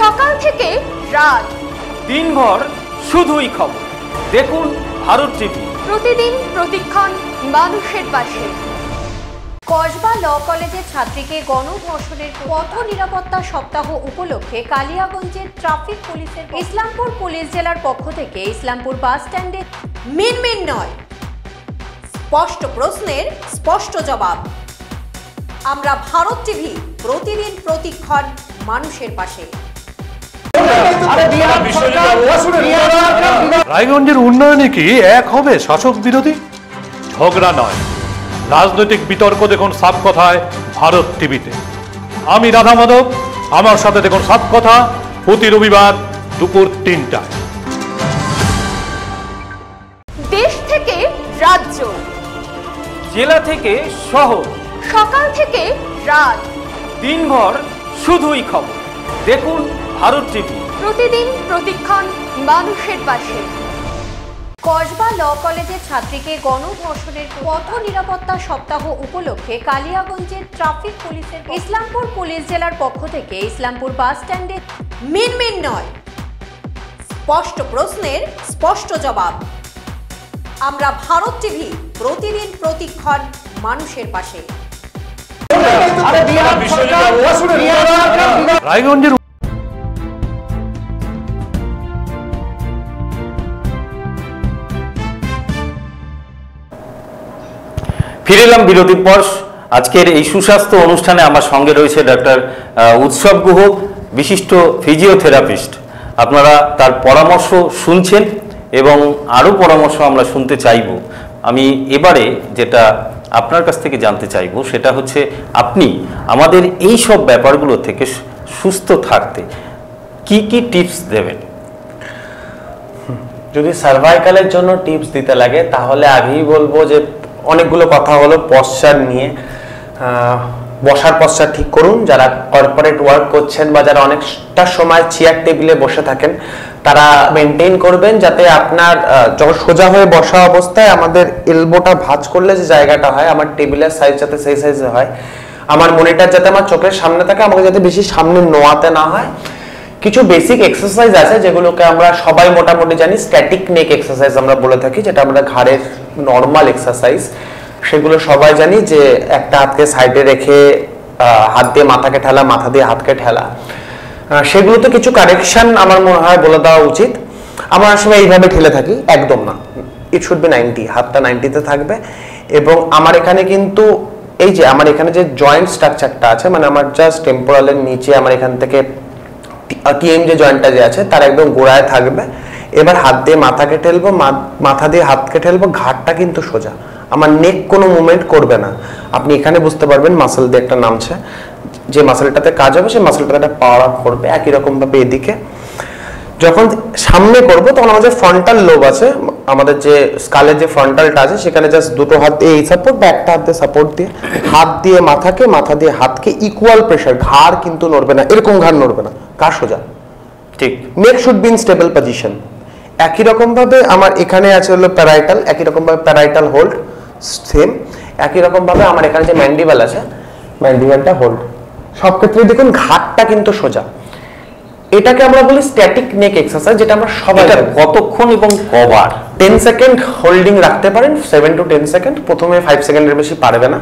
Speaker 1: সকাল থেকে রাত,
Speaker 3: দিনভর শুধুই খবর। দেখুন ভারত টিভি।
Speaker 1: প্রতিদিন প্রতিক্ষণ মানুষের পাশে। কসবা ল কলেজের ছাত্রীকে গণধর্ষণের পথ নিরাপত্তা সপ্তাহ উপলক্ষে কালিয়াগঞ্জের ট্রাফিক পুলিশের ইসলামপুর পুলিশ জেলার পক্ষ থেকে ইসলামপুর বাস স্ট্যান্ডে মিনমিন নয়, স্পষ্ট প্রশ্নের স্পষ্ট জবাব। আমরা ভারত টিভি, প্রতিদিন প্রতিক্ষণ মানুষের পাশে।
Speaker 2: রায়গঞ্জের উন্নয়নে কি এক হবে শাসক বিরোধী? ঝগড়া নয়, রাজনৈতিক বিতর্ক দেখুন সাপ কথায় ভারত টিভিতে। আমি রাধা মাধব, আমার সাথে দেখুন সাপ কথা প্রতি রবিবার দুপুর 3টায়।
Speaker 1: দেশ থেকে রাজ্য,
Speaker 3: জেলা থেকে শহর,
Speaker 1: সকাল থেকে রাত,
Speaker 3: দিনভর শুধুই খবর। দেখুন ভারত টিভি।
Speaker 1: প্রতিদিন প্রতিক্ষণ মানুষের পাশে। কসবা ল কলেজের ছাত্রীকে গণধর্ষণের পথ নিরাপত্তা সপ্তাহ উপলক্ষে কালিয়াগঞ্জের ট্রাফিক পুলিশের ইসলামপুর পুলিশ জেলার পক্ষ থেকে ইসলামপুর বাস স্ট্যান্ডে মিনমিন নয়, স্পষ্ট প্রশ্নের স্পষ্ট জবাব। আমরা ভারত টিভি, প্রতিদিন প্রতিক্ষণ মানুষের পাশে।
Speaker 2: রায়গঞ্জের
Speaker 3: ফিরে এলাম বিরতির পর। আজকের এই সুস্বাস্থ্য অনুষ্ঠানে আমার সঙ্গে রয়েছে ডক্টর উৎসব গুহ, বিশিষ্ট ফিজিওথেরাপিস্ট। আপনারা তার পরামর্শ শুনছেন এবং আরও পরামর্শ আমরা শুনতে চাইব। আমি এবারে যেটা আপনার কাছ থেকে জানতে চাইব সেটা হচ্ছে আপনি আমাদের এই সব ব্যাপারগুলো থেকে সুস্থ থাকতে কি কি টিপস দেবেন?
Speaker 4: যদি সার্ভাইকালের জন্য টিপস দিতে লাগে তাহলে আগেই বলবো যে অনেকগুলো কথা হলো পশ্চার নিয়ে। বসার পশ্চার ঠিক করুন। যারা কর্পোরেট ওয়ার্ক করছেন বা যারা অনেকটা সময় চেয়ার টেবিলে বসে থাকেন তারা মেনটেন করবেন যাতে আপনার যখন সোজা হয়ে বসা অবস্থায় আমাদের এলবোটা ভাঁজ করলে যে জায়গাটা হয়, আমার টেবিলের সাইজ যাতে সেই সাইজে হয়, আমার মনিটর যাতে আমার চোখের সামনে থাকে, আমাকে যাতে বেশি সামনে নোয়াতে না হয়। কিছু বেসিক এক্সারসাইজ আছে যেগুলোকে আমরা সবাই মোটামুটি জানি, স্ট্যাটিক নেক এক্সারসাইজ আমরা বলে থাকি, যেটা আমরা ঘাড়ের নর্মাল এক্সারসাইজ। সেগুলো সবাই জানি যে একটা হাতকে সাইডে রেখে হাত দিয়ে মাথাকে ঠেলা, মাথা দিয়ে হাতকে ঠেলা। সেগুলোতে কিছু কারেকশন আমার মনে হয় বলে দেওয়া উচিত। আমরা আসলে এইভাবে ঠেলে থাকি, একদম না। ইট শুড বি 90, হাতটা 90-তে থাকবে। এবং আমার এখানে কিন্তু এই যে আমার এখানে যে জয়েন্ট স্ট্রাকচারটা আছে, মানে আমার জাস্ট টেম্পোরালের নিচে আমার এখান থেকে টিএম যে জয়েন্টটা যে আছে তার একদম গোড়ায় থাকবে। এবার হাত দিয়ে মাথাকে ঠেলবো, মাথা দিয়ে হাতকে ঠেলবো, ঘাটটা কিন্তু সোজা, আমার নেক কোনো মুভমেন্ট করবে না। আপনি এখানে বুঝতে পারবেন মাসল দিয়ে একটা নামছে, যে মাসলটাতে কাজ হবে সেই মাসলটাতে একটা পাওয়ার আপ করবে। একই রকম ভাবে এদিকে যখন সামনে করব তখন আমাদের ফ্রন্টাল লোব আছে, আমাদের যে স্কালের যে ফ্রন্টালটা আছে সেখানে জাস্ট দুটো হাত দিয়ে এই সাপোর্ট বা একটা হাত দিয়ে সাপোর্ট দিয়ে হাত দিয়ে মাথাকে, মাথা দিয়ে হাতকে ইকুয়াল প্রেসার, ঘাড় কিন্তু নড়বে না, এরকম ঘাড় নড়বে না, ঘাড় সোজা, ঠিক। Neck should be in stable position. একই রকম ভাবে আমার এখানে আছে হলো প্যারাইটাল, একই রকম ভাবে প্যারাইটাল হোল্ড সেম। একই রকম ভাবে আমার এখানে যে ম্যান্ডিবাল আছে, ম্যান্ডিবালটা হোল্ড। সব ক্ষেত্রে দেখুন ঘাটটা কিন্তু সোজা। এটাকে আমরা বলি স্ট্যাটিক নেক এক্সারসাইজ, যেটা আমরা সবাই
Speaker 3: কতক্ষণ এবং কবার?
Speaker 4: 10 সেকেন্ড হোল্ডিং রাখতে পারেন, 7 to 10 সেকেন্ড। প্রথমে 5 সেকেন্ডের বেশি পারবে না।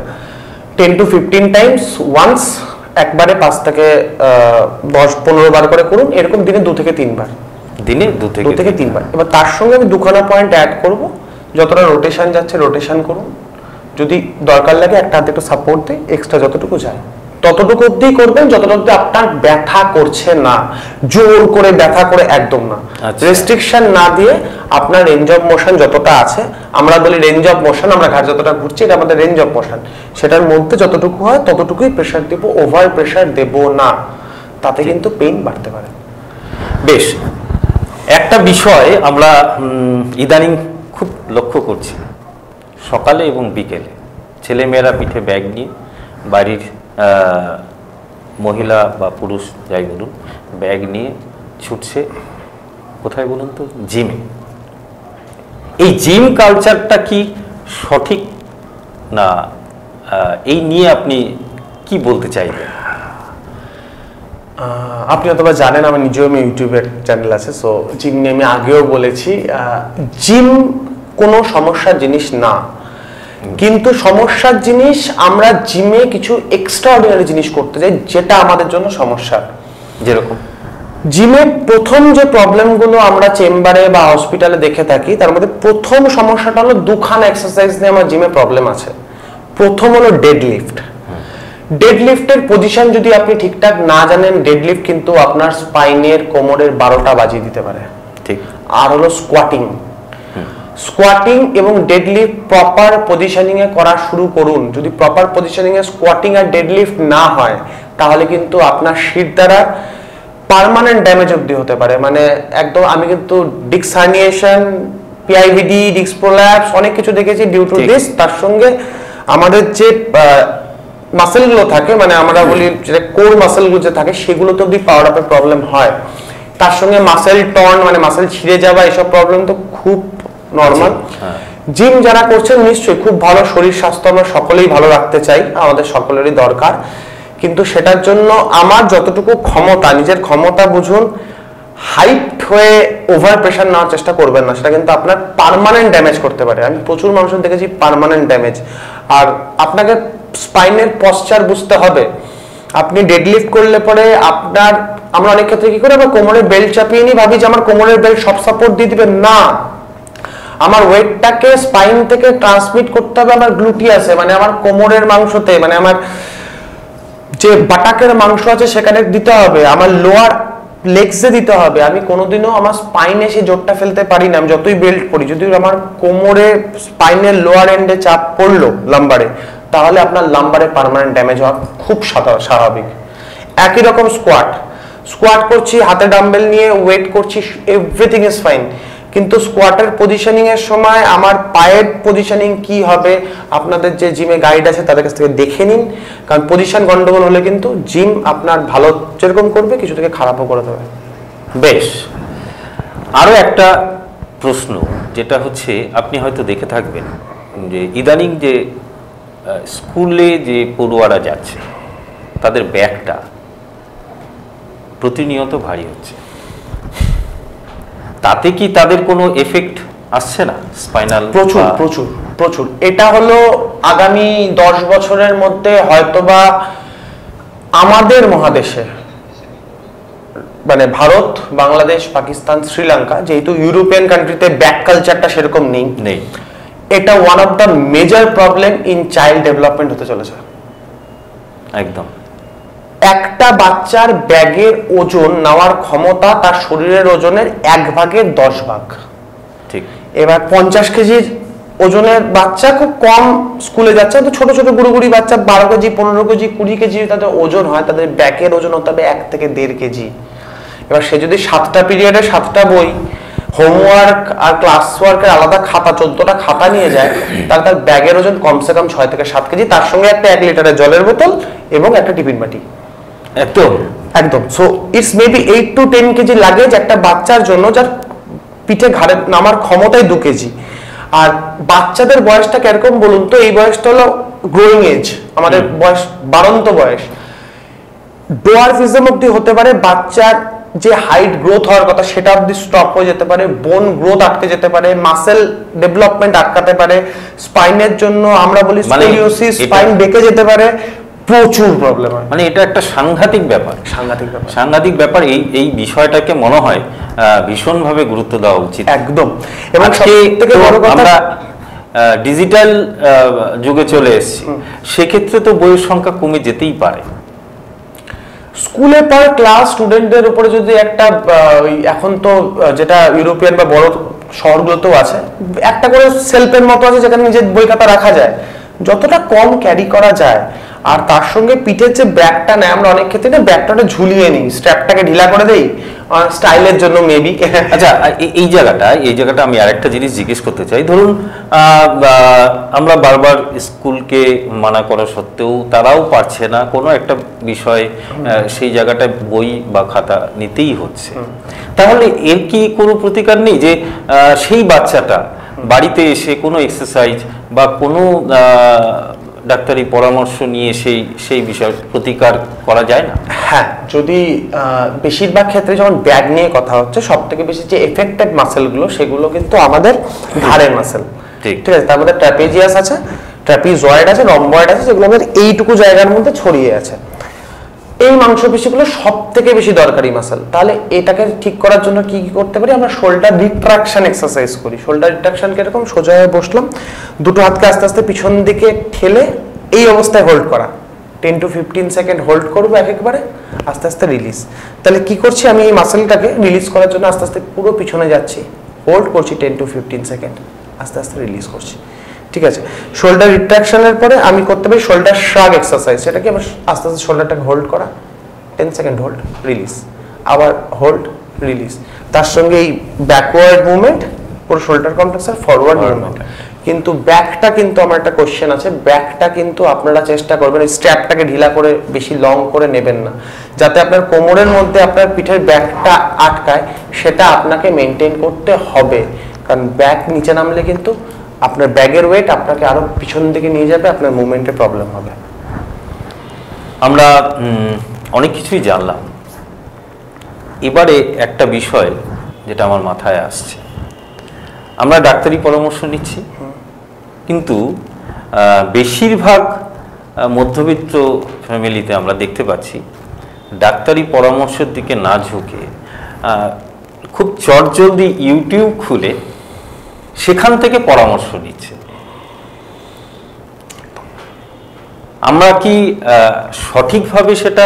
Speaker 4: 10 to 15 টাইমস ওয়ান্স, একবারে 5 থেকে 10-15 বার করে করুন। এরকম দিনে 2 থেকে 3 বার,
Speaker 3: দিনে 2 থেকে 3
Speaker 4: বার। এবার তার সঙ্গে আমি দুখানা পয়েন্ট অ্যাড করব। যতটা রোটেশন যাচ্ছে রোটেশন করুন, যদি দরকার লাগে একটা হাতে একটু সাপোর্ট দিয়ে এক্সট্রা যতটুকু যায় ততটুকু অবধি করবেন, যতটুকু আপনার ব্যথা করছে না, জোর করে ব্যথা করে একদম না, রেস্ট্রিকশন না দিয়ে আপনার রেঞ্জ অফ মোশন যতটা আছে, আমরা বলি রেঞ্জ অফ মোশন, আমরা ঘাড় যতটা ঘুরছি এটা আমাদের রেঞ্জ অফ মোশন, সেটার মধ্যে যতটুকু হয় ততটুকুই প্রেসার দেব, ওভার প্রেসার দেব না, তাতে কিন্তু পেইন বাড়তে পারে।
Speaker 3: বেশ, একটা বিষয় আমরা ইদানিং খুব লক্ষ্য করছি, সকালে এবং বিকেলে ছেলেমেয়েরা পিঠে ব্যাগ নিয়ে, বাড়ির মহিলা বা পুরুষ যাই বলুন, ব্যাগ নিয়ে ছুটছে কোথায় বলুন তো? জিমে। এই জিম কালচারটা কি সঠিক না, এই নিয়ে আপনি কি বলতে চাইবেন?
Speaker 4: আপনি অথবা জানেন আমার নিজেও ইউটিউবের চ্যানেল আছে, সো জিম নিয়ে আমি আগেও বলেছি। জিম কোনো সমস্যার জিনিস না, কিন্তু সমস্যার জিনিস আমরা জিমে কিছু এক্সট্রাঅর্ডিনারি জিনিস করতে যাই যেটা আমাদের জন্য সমস্যা।
Speaker 3: যেরকম
Speaker 4: জিমে প্রথম যে প্রবলেমগুলো আমরা চেম্বারে বা হসপিটালে দেখে থাকি, তার মধ্যে প্রথম সমস্যাটা হলো দুখানা এক্সারসাইজ নিয়ে আমার জিমে প্রবলেম আছে। প্রথম হলো ডেড লিফট। ডেড লিফটের পজিশন যদি আপনি ঠিকঠাক না জানেন, ডেড লিফট কিন্তু আপনার স্পাইনের কোমরের 12টা বাজিয়ে দিতে পারে।
Speaker 3: ঠিক।
Speaker 4: আর হলো স্কোয়াটিং। স্কোয়াটিং এবং ডেড লিফট প্রপার পজিশনিং এ করা শুরু করুন। যদি প্রপার পজিশনিং এ স্কোয়াটিং আর ডেড লিফট না হয়, তাহলে কিন্তু আপনার শির দ্বারা পার্মানেন্ট ড্যামেজ অবধি হতে পারে। মানে একদম আমি কিন্তু ডিস্ক হার্নিয়েশন, পিআইভিডি, ডিস্ক প্রোল্যাপস অনেক কিছু দেখেছি ডিউ টু দিস। তার সঙ্গে আমাদের যে মাসেলগুলো থাকে, মানে আমরা বলি যে কোর মাসেলগুলো যে থাকে, সেগুলো তো অবধি পাওয়ার আপের প্রবলেম হয়। তার সঙ্গে মাসেল টর্ন, মানে মাসেল ছিঁড়ে যাওয়া, এসব প্রবলেম তো খুব নর্মাল। জিম যারা করছেন নিশ্চয়ই খুব ভালো, শরীর স্বাস্থ্য আমরা সকলেই ভালো রাখতে চাই, আমাদের সকলেরই দরকার। কিন্তু সেটার জন্য আমার যতটুকু ক্ষমতা, নিজের ক্ষমতা বুঝুন। হাইট হয়ে ওভার প্রেশার নেওয়ার চেষ্টা করবেন না, সেটা কিন্তু আপনার পার্মানেন্ট ড্যামেজ করতে পারে। আমি প্রচুর মানুষের দেখেছি পার্মানেন্ট ড্যামেজ। আর আপনাকে স্পাইনের পশ্চার বুঝতে হবে। আপনি ডেডলিফট করলে পরে আপনার, আমরা অনেক ক্ষেত্রে কি করি, আমরা কোমরে বেল্ট চাপিয়ে নিই, ভাবি যে আমার কোমরের বেল্ট সব সাপোর্ট দিয়ে দিবে। না, আমার ওয়েটটাকে স্পাইন থেকে ট্রান্সমিট করতে হবে আমার গ্লুটিয়াসে, মানে আমার কোমরের মাংসতে, মানে আমার যে বাটাকের মাংস আছে সেখানে দিতে হবে, আমার লোয়ার লেগসে দিতে হবে। আমি কোনোদিনও আমার স্পাইনে সেই জোরটা ফেলতে পারি না। আমি যতই বেল্ট পরি, যদি আমার কোমরে স্পাইনের লোয়ার এন্ডে চাপ পড়লো লাম্বারে, তাহলে আপনার লাম্বারে পার্মানেন্ট ড্যামেজ হওয়া খুব স্বাভাবিক। একই রকম স্কোয়াট করছি, হাতে ডাম্বেল নিয়ে ওয়েট করছি, এভরিথিং ইজ ফাইন। কিন্তু স্কোয়াটের পজিশনিং এর সময় আমার পায়ের পজিশনিং কি হবে, আপনাদের যে জিমে গাইড আছে তাদের কাছ থেকে দেখে নিন। কারণ পজিশন গন্ডগোল হলে কিন্তু জিম আপনার ভালো যেরকম করবে, কিছু থেকে খারাপও করে দেবে।
Speaker 3: বেশ, আরো একটা প্রশ্ন, যেটা হচ্ছে আপনি হয়তো দেখে থাকবেন যে ইদানিং যে স্কুলে যে পড়ুয়ারা যাচ্ছে, তাদের ব্যাগটা প্রতিনিয়ত ভারী হচ্ছে। তাতে কি তাদের কোনো এফেক্ট আসছে না স্পাইনাল?
Speaker 4: প্রচুর প্রচুর প্রচুর। এটা হলো আগামী 10 বছরের মধ্যে হয়তোবা আমাদের মহাদেশে, মানে ভারত, বাংলাদেশ, পাকিস্তান, শ্রীলঙ্কা, যেহেতু ইউরোপিয়ান কান্ট্রিতে ব্যাক কালচারটা সেরকম নেই, এটা one of the major problem in child development হতে চলেছে।
Speaker 3: একদম।
Speaker 4: একটা বাচ্চার ব্যাগের ওজন নেওয়ার ক্ষমতা তার শরীরের ওজনের 1/10
Speaker 3: ঠিক।
Speaker 4: এবার 50 কেজির ওজনের বাচ্চা খুব কম স্কুলে যাচ্ছে, তো ছোট ছোট গুড়ি বাচ্চা 12 কেজি, 15 কেজি, 20 কেজি তাদের ওজন হয়, তাদের ব্যাগের ওজন হতে হবে 1 থেকে 1.5 কেজি। এবার সে যদি 7টা পিরিয়ডে 7টা বই, হোমওয়ার্ক আর ক্লাস ওয়ার্কের আলাদা খাতা, 14টা খাতা নিয়ে যায়, তাহলে তার ব্যাগের ওজন কমসে কম 6 থেকে 7 কেজি। তার সঙ্গে একটা 1 লিটারের জলের বোতল এবং একটা টিফিন বাটি। একদম। So it's maybe 8 to 10 KG luggage একটা বাচ্চার জন্য, যার পিঠে ঘাড়ে নামার ক্ষমতাই 2 কেজি। আর বাচ্চাদের বয়সটা কিরকম বলুন তো? এই বয়সটা হলো গ্রোয়িং এজ, আমাদের বয়স বাড়ন্ত বয়স। ডোয়ার্ফিজম অব্দি হতে পারে, বাচ্চার যে হাইট গ্রোথ হওয়ার কথা সেটা অব্দি স্টপ হয়ে যেতে পারে, বোন গ্রোথ আটকে যেতে পারে, মাসেল ডেভেলপমেন্ট আটকাতে পারে, স্পাইনের জন্য আমরা বলি স্কোলিওসিস, স্পাইন বেঁকে যেতে পারে, প্রচুর প্রবলেম হয়।
Speaker 3: মানে এটা একটা সাংঘাতিক ব্যাপার। এই বিষয়টাকে মনে হয় ভীষণভাবে গুরুত্ব দেওয়া উচিত।
Speaker 4: একদম।
Speaker 3: এবং সবথেকে বড় কথা, আমরা ডিজিটাল যুগে চলে এসেছি, সেক্ষেত্রে তো বইয়ের সংখ্যা কমে যেতেই পারে।
Speaker 4: স্কুলে পার ক্লাস স্টুডেন্টদের উপরে যদি একটা, এখন তো যেটা ইউরোপিয়ান বা বড় শহরগুলোতেও আছে, একটা করে সেলফের মতো আছে যেখানে নিজের বই খাতা রাখা যায়, যতটা কম ক্যারি করা যায়। আর তার সঙ্গে পিঠের যে ব্যাগটা নেয়, আমরা অনেক ক্ষেত্রে না ব্যাগটাকে ঝুলিয়ে নিই, স্ট্র্যাপটাকে ঢিলা করে দেই স্টাইলের জন্য মেবি।
Speaker 3: আচ্ছা, এই জায়গাটা আমি আরেকটা জিনিস জিজ্ঞেস করতে চাই। ধরুন আমরা বারবার স্কুলকে মানা করা সত্ত্বেও তারাও পারছে না, কোনো একটা বিষয় সেই জায়গাটায় বই বা খাতা নিতেই হচ্ছে। তাহলে এর কি কোনো প্রতিকার নেই যে সেই বাচ্চাটা বাড়িতে এসে কোনো এক্সারসাইজ বা কোনো ডাক্তারি পরামর্শ নিয়ে সেই বিষয় প্রতিকার করা যায় না?
Speaker 4: হ্যাঁ, যদি বেশিরভাগ ক্ষেত্রে যখন ব্যাক নিয়ে কথা হচ্ছে, সব থেকে বেশি যে এফেক্টেড মাসেলগুলো সেগুলো কিন্তু আমাদের ঘাড়ের মাসেল। ঠিক আছে, তার মধ্যে ট্র্যাপিজিয়াস আছে, ট্র্যাপিজয়েড আছে, রম্বয়েড আছে, যেগুলো আমাদের এইটুকু জায়গার মধ্যে ছড়িয়ে আছে। এই মাংসপেশিগুলো সব থেকে বেশি দরকারি মাসেল। তাহলে এটাকে ঠিক করার জন্য কি কি করতে পারি? আমরা শোল্ডার রিট্রাকশন এক্সারসাইজ করি। শোল্ডার রিট্রাকশন কিরকম? সোজা হয়ে বসলাম, দুটো হাতকে আস্তে আস্তে পিছন দিকে ঠেলে এই অবস্থায় হোল্ড করা, 10 to 15 সেকেন্ড হোল্ড করবো একবারে, আস্তে আস্তে রিলিজ। তাহলে কি করছি? আমি এই মাসেলটাকে রিলিজ করার জন্য আস্তে আস্তে পুরো পিছনে যাচ্ছি, হোল্ড করছি 10 to 15 সেকেন্ড, আস্তে আস্তে রিলিজ করছি। ঠিক আছে, শোল্ডার রিট্রাকশনের পরে আমি করতে পারি শোল্ডার শ্রাগ এক্সারসাইজ। সেটা কি? আমার আস্তে আস্তে শোল্ডারটাকে হোল্ড করা, 10 সেকেন্ড হোল্ড, রিলিজ, আবার হোল্ড, রিলিজ। তার সঙ্গে এই ব্যাকওয়ার্ড মুভমেন্ট, পুরো শোল্ডার কমপ্লেক্স আর ফরওয়ার্ড মুভমেন্ট। কিন্তু ব্যাকটা কিন্তু আমার একটা কোশ্চেন আছে, ব্যাকটা কিন্তু আপনারা চেষ্টা করবেন এই স্ট্র্যাপটাকে ঢিলা করে বেশি লং করে নেবেন না, যাতে আপনার কোমরের মধ্যে আপনার পিঠের ব্যাকটা আটকায়, সেটা আপনাকে মেনটেন করতে হবে। কারণ ব্যাক নিচে নামলে কিন্তু আপনার ব্যাগের ওয়েট আপনাকে আরো পিছন দিকে নিয়ে যাবে, আপনার মুভমেন্টে প্রবলেম হবে।
Speaker 3: আমরা অনেক কিছুই জানলাম। এবারে একটা বিষয় যেটা আমার মাথায় আসছে, আমরা ডাক্তারি পরামর্শ নিচ্ছি, কিন্তু বেশিরভাগ মধ্যবিত্ত ফ্যামিলিতে আমরা দেখতে পাচ্ছি ডাক্তারি পরামর্শের দিকে না ঝুঁকে খুব চটজলদি ইউটিউব খুলে সেখান থেকে পরামর্শ নিচ্ছে। আমরা কি সঠিকভাবে সেটা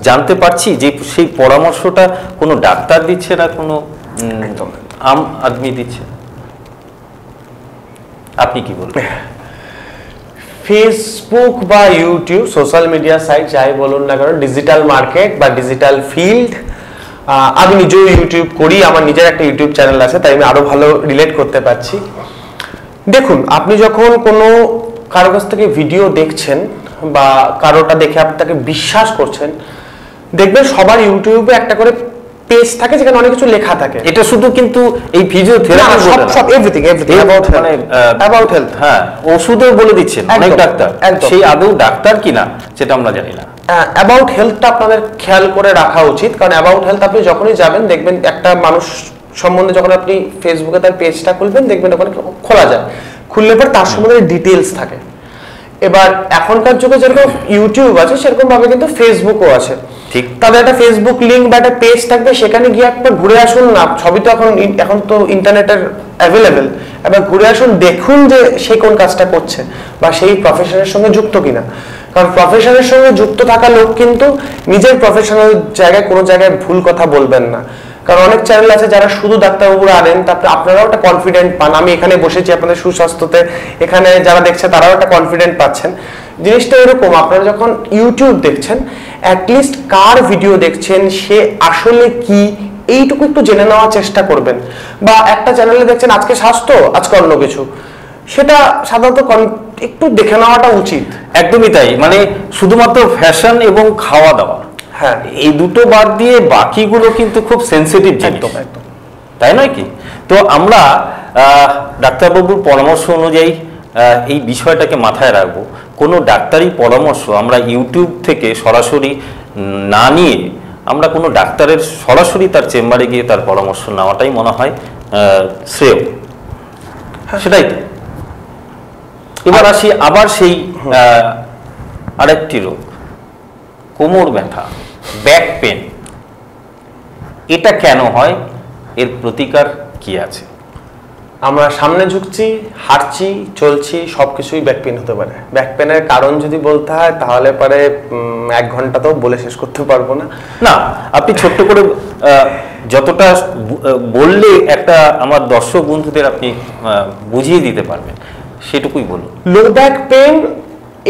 Speaker 3: জানতে পারছি যে সেই পরামর্শটা কোনো ডাক্তার দিচ্ছে না, কোনো আম আদমি দিচ্ছে? আপনি কি বলবেন?
Speaker 4: ফেসবুক বা ইউটিউব, সোশ্যাল মিডিয়া সাইট যাই বলুন না কেন, ডিজিটাল মার্কেট বা ডিজিটাল ফিল্ড, আমি নিজেও ইউটিউব করি, আমার নিজের একটা ইউটিউব চ্যানেল আছে, তাই আমি আরো ভালো রিলেট করতে পারছি। দেখুন, আপনি যখন কোনো কারো কাছ থেকে ভিডিও দেখছেন বা কারোটা দেখে আপনি তাকে বিশ্বাস করছেন, দেখবেন সবার ইউটিউবে একটা করে পেজ থাকে যেখানে অনেক কিছু লেখা থাকে।
Speaker 3: এটা শুধু কিন্তু এই ফিজিওথেরাপি
Speaker 4: সব এভরিথিং অ্যাবাউট হেলথ।
Speaker 3: হ্যাঁ, ওষুধও বলে দিচ্ছেন অনেক ডাক্তার, সেই আদৌ ডাক্তার কিনা সেটা আমরা জানি না।
Speaker 4: অ্যাবাউট হেলথটা আপনাদের খেয়াল করে রাখা উচিত, কারণ অ্যাবাউট হেলথ আপনি যখনই যাবেন দেখবেন একটা মানুষ সম্বন্ধে, যখন আপনি ফেসবুকে তার পেজটা খুলবেন দেখবেন ওখানে খোলা যায়, খুললে পর তার সম্বন্ধে ডিটেলস থাকে। এবার এখনকার যুগে যেরকম ইউটিউব আছে সেরকম ভাবে কিন্তু ফেসবুকও আছে।
Speaker 3: ঠিক,
Speaker 4: তাদের একটা ফেসবুক লিংক বা একটা পেজ থাকবে, সেখানে গিয়ে একবার ঘুরে আসুন না। সবই তো এখন তো ইন্টারনেটের অ্যাভেলেবেল, এবার ঘুরে আসুন, দেখুন যে সে কোন কাজটা করছে বা সেই প্রফেশনের সঙ্গে যুক্ত কিনা। কারণ প্রফেশনের সঙ্গে যুক্ত থাকা লোক কিন্তু নিজের প্রফেশনাল জায়গায় কোনো জায়গায় ভুল কথা বলবেন না। কারণ অনেক চ্যানেল আছে যারা শুধু ডাক্তারবাবুরা আনেন, তারপরে আপনারাও একটা কনফিডেন্ট পান, আমি এখানে বসেছি আপনাদের সুস্বাস্থ্যতে, এখানে যারা দেখছে তারাও একটা কনফিডেন্ট পাচ্ছেন। জিনিসটা এরকম, আপনারা যখন ইউটিউব দেখছেন, অ্যাটলিস্ট কার ভিডিও দেখছেন, সে আসলে কি, এইটুকু একটু জেনে নেওয়ার চেষ্টা করবেন। বা একটা চ্যানেলে দেখছেন আজকে স্বাস্থ্য, আজকে অন্য কিছু, সেটা সাধারণত একটু দেখে নেওয়াটা উচিত।
Speaker 3: একদমই তাই, মানে শুধুমাত্র ফ্যাশন এবং খাওয়া দাওয়া,
Speaker 4: হ্যাঁ,
Speaker 3: এই দুটো বাদ দিয়ে বাকিগুলো কিন্তু খুব সেন্সিটিভ জিনিস, তাই নয় কি? তো আমরা ডাক্তারবাবুর পরামর্শ অনুযায়ী এই বিষয়টাকে মাথায় রাখবো। কোনো ডাক্তারি পরামর্শ আমরা ইউটিউব থেকে সরাসরি না নিয়ে আমরা কোনো ডাক্তারের সরাসরি তার চেম্বারে গিয়ে তার পরামর্শ নেওয়াটাই মনে হয় শ্রেয়। সেটাই তো। এবার আসি আবার সেই আরেকটি রোগ, কোমর ব্যথা, ব্যাক পেন। এটা কেন হয়, এর প্রতিকার কি আছে?
Speaker 4: আমরা সামনে ঝুঁকছি, হাঁটছি, চলছি, সবকিছুই ব্যাক পেন হতে পারে। ব্যাক পেনের কারণ যদি বলতে হয় তাহলে পরে 1 ঘন্টাতেও বলে শেষ করতে পারবো না।
Speaker 3: না, আপনি ছোট্ট করে যতটা বললে একটা আমার দর্শক বন্ধুদের আপনি বুঝিয়ে দিতে পারবেন, সেটুকুই বলুন।
Speaker 4: লো ব্যাক পেন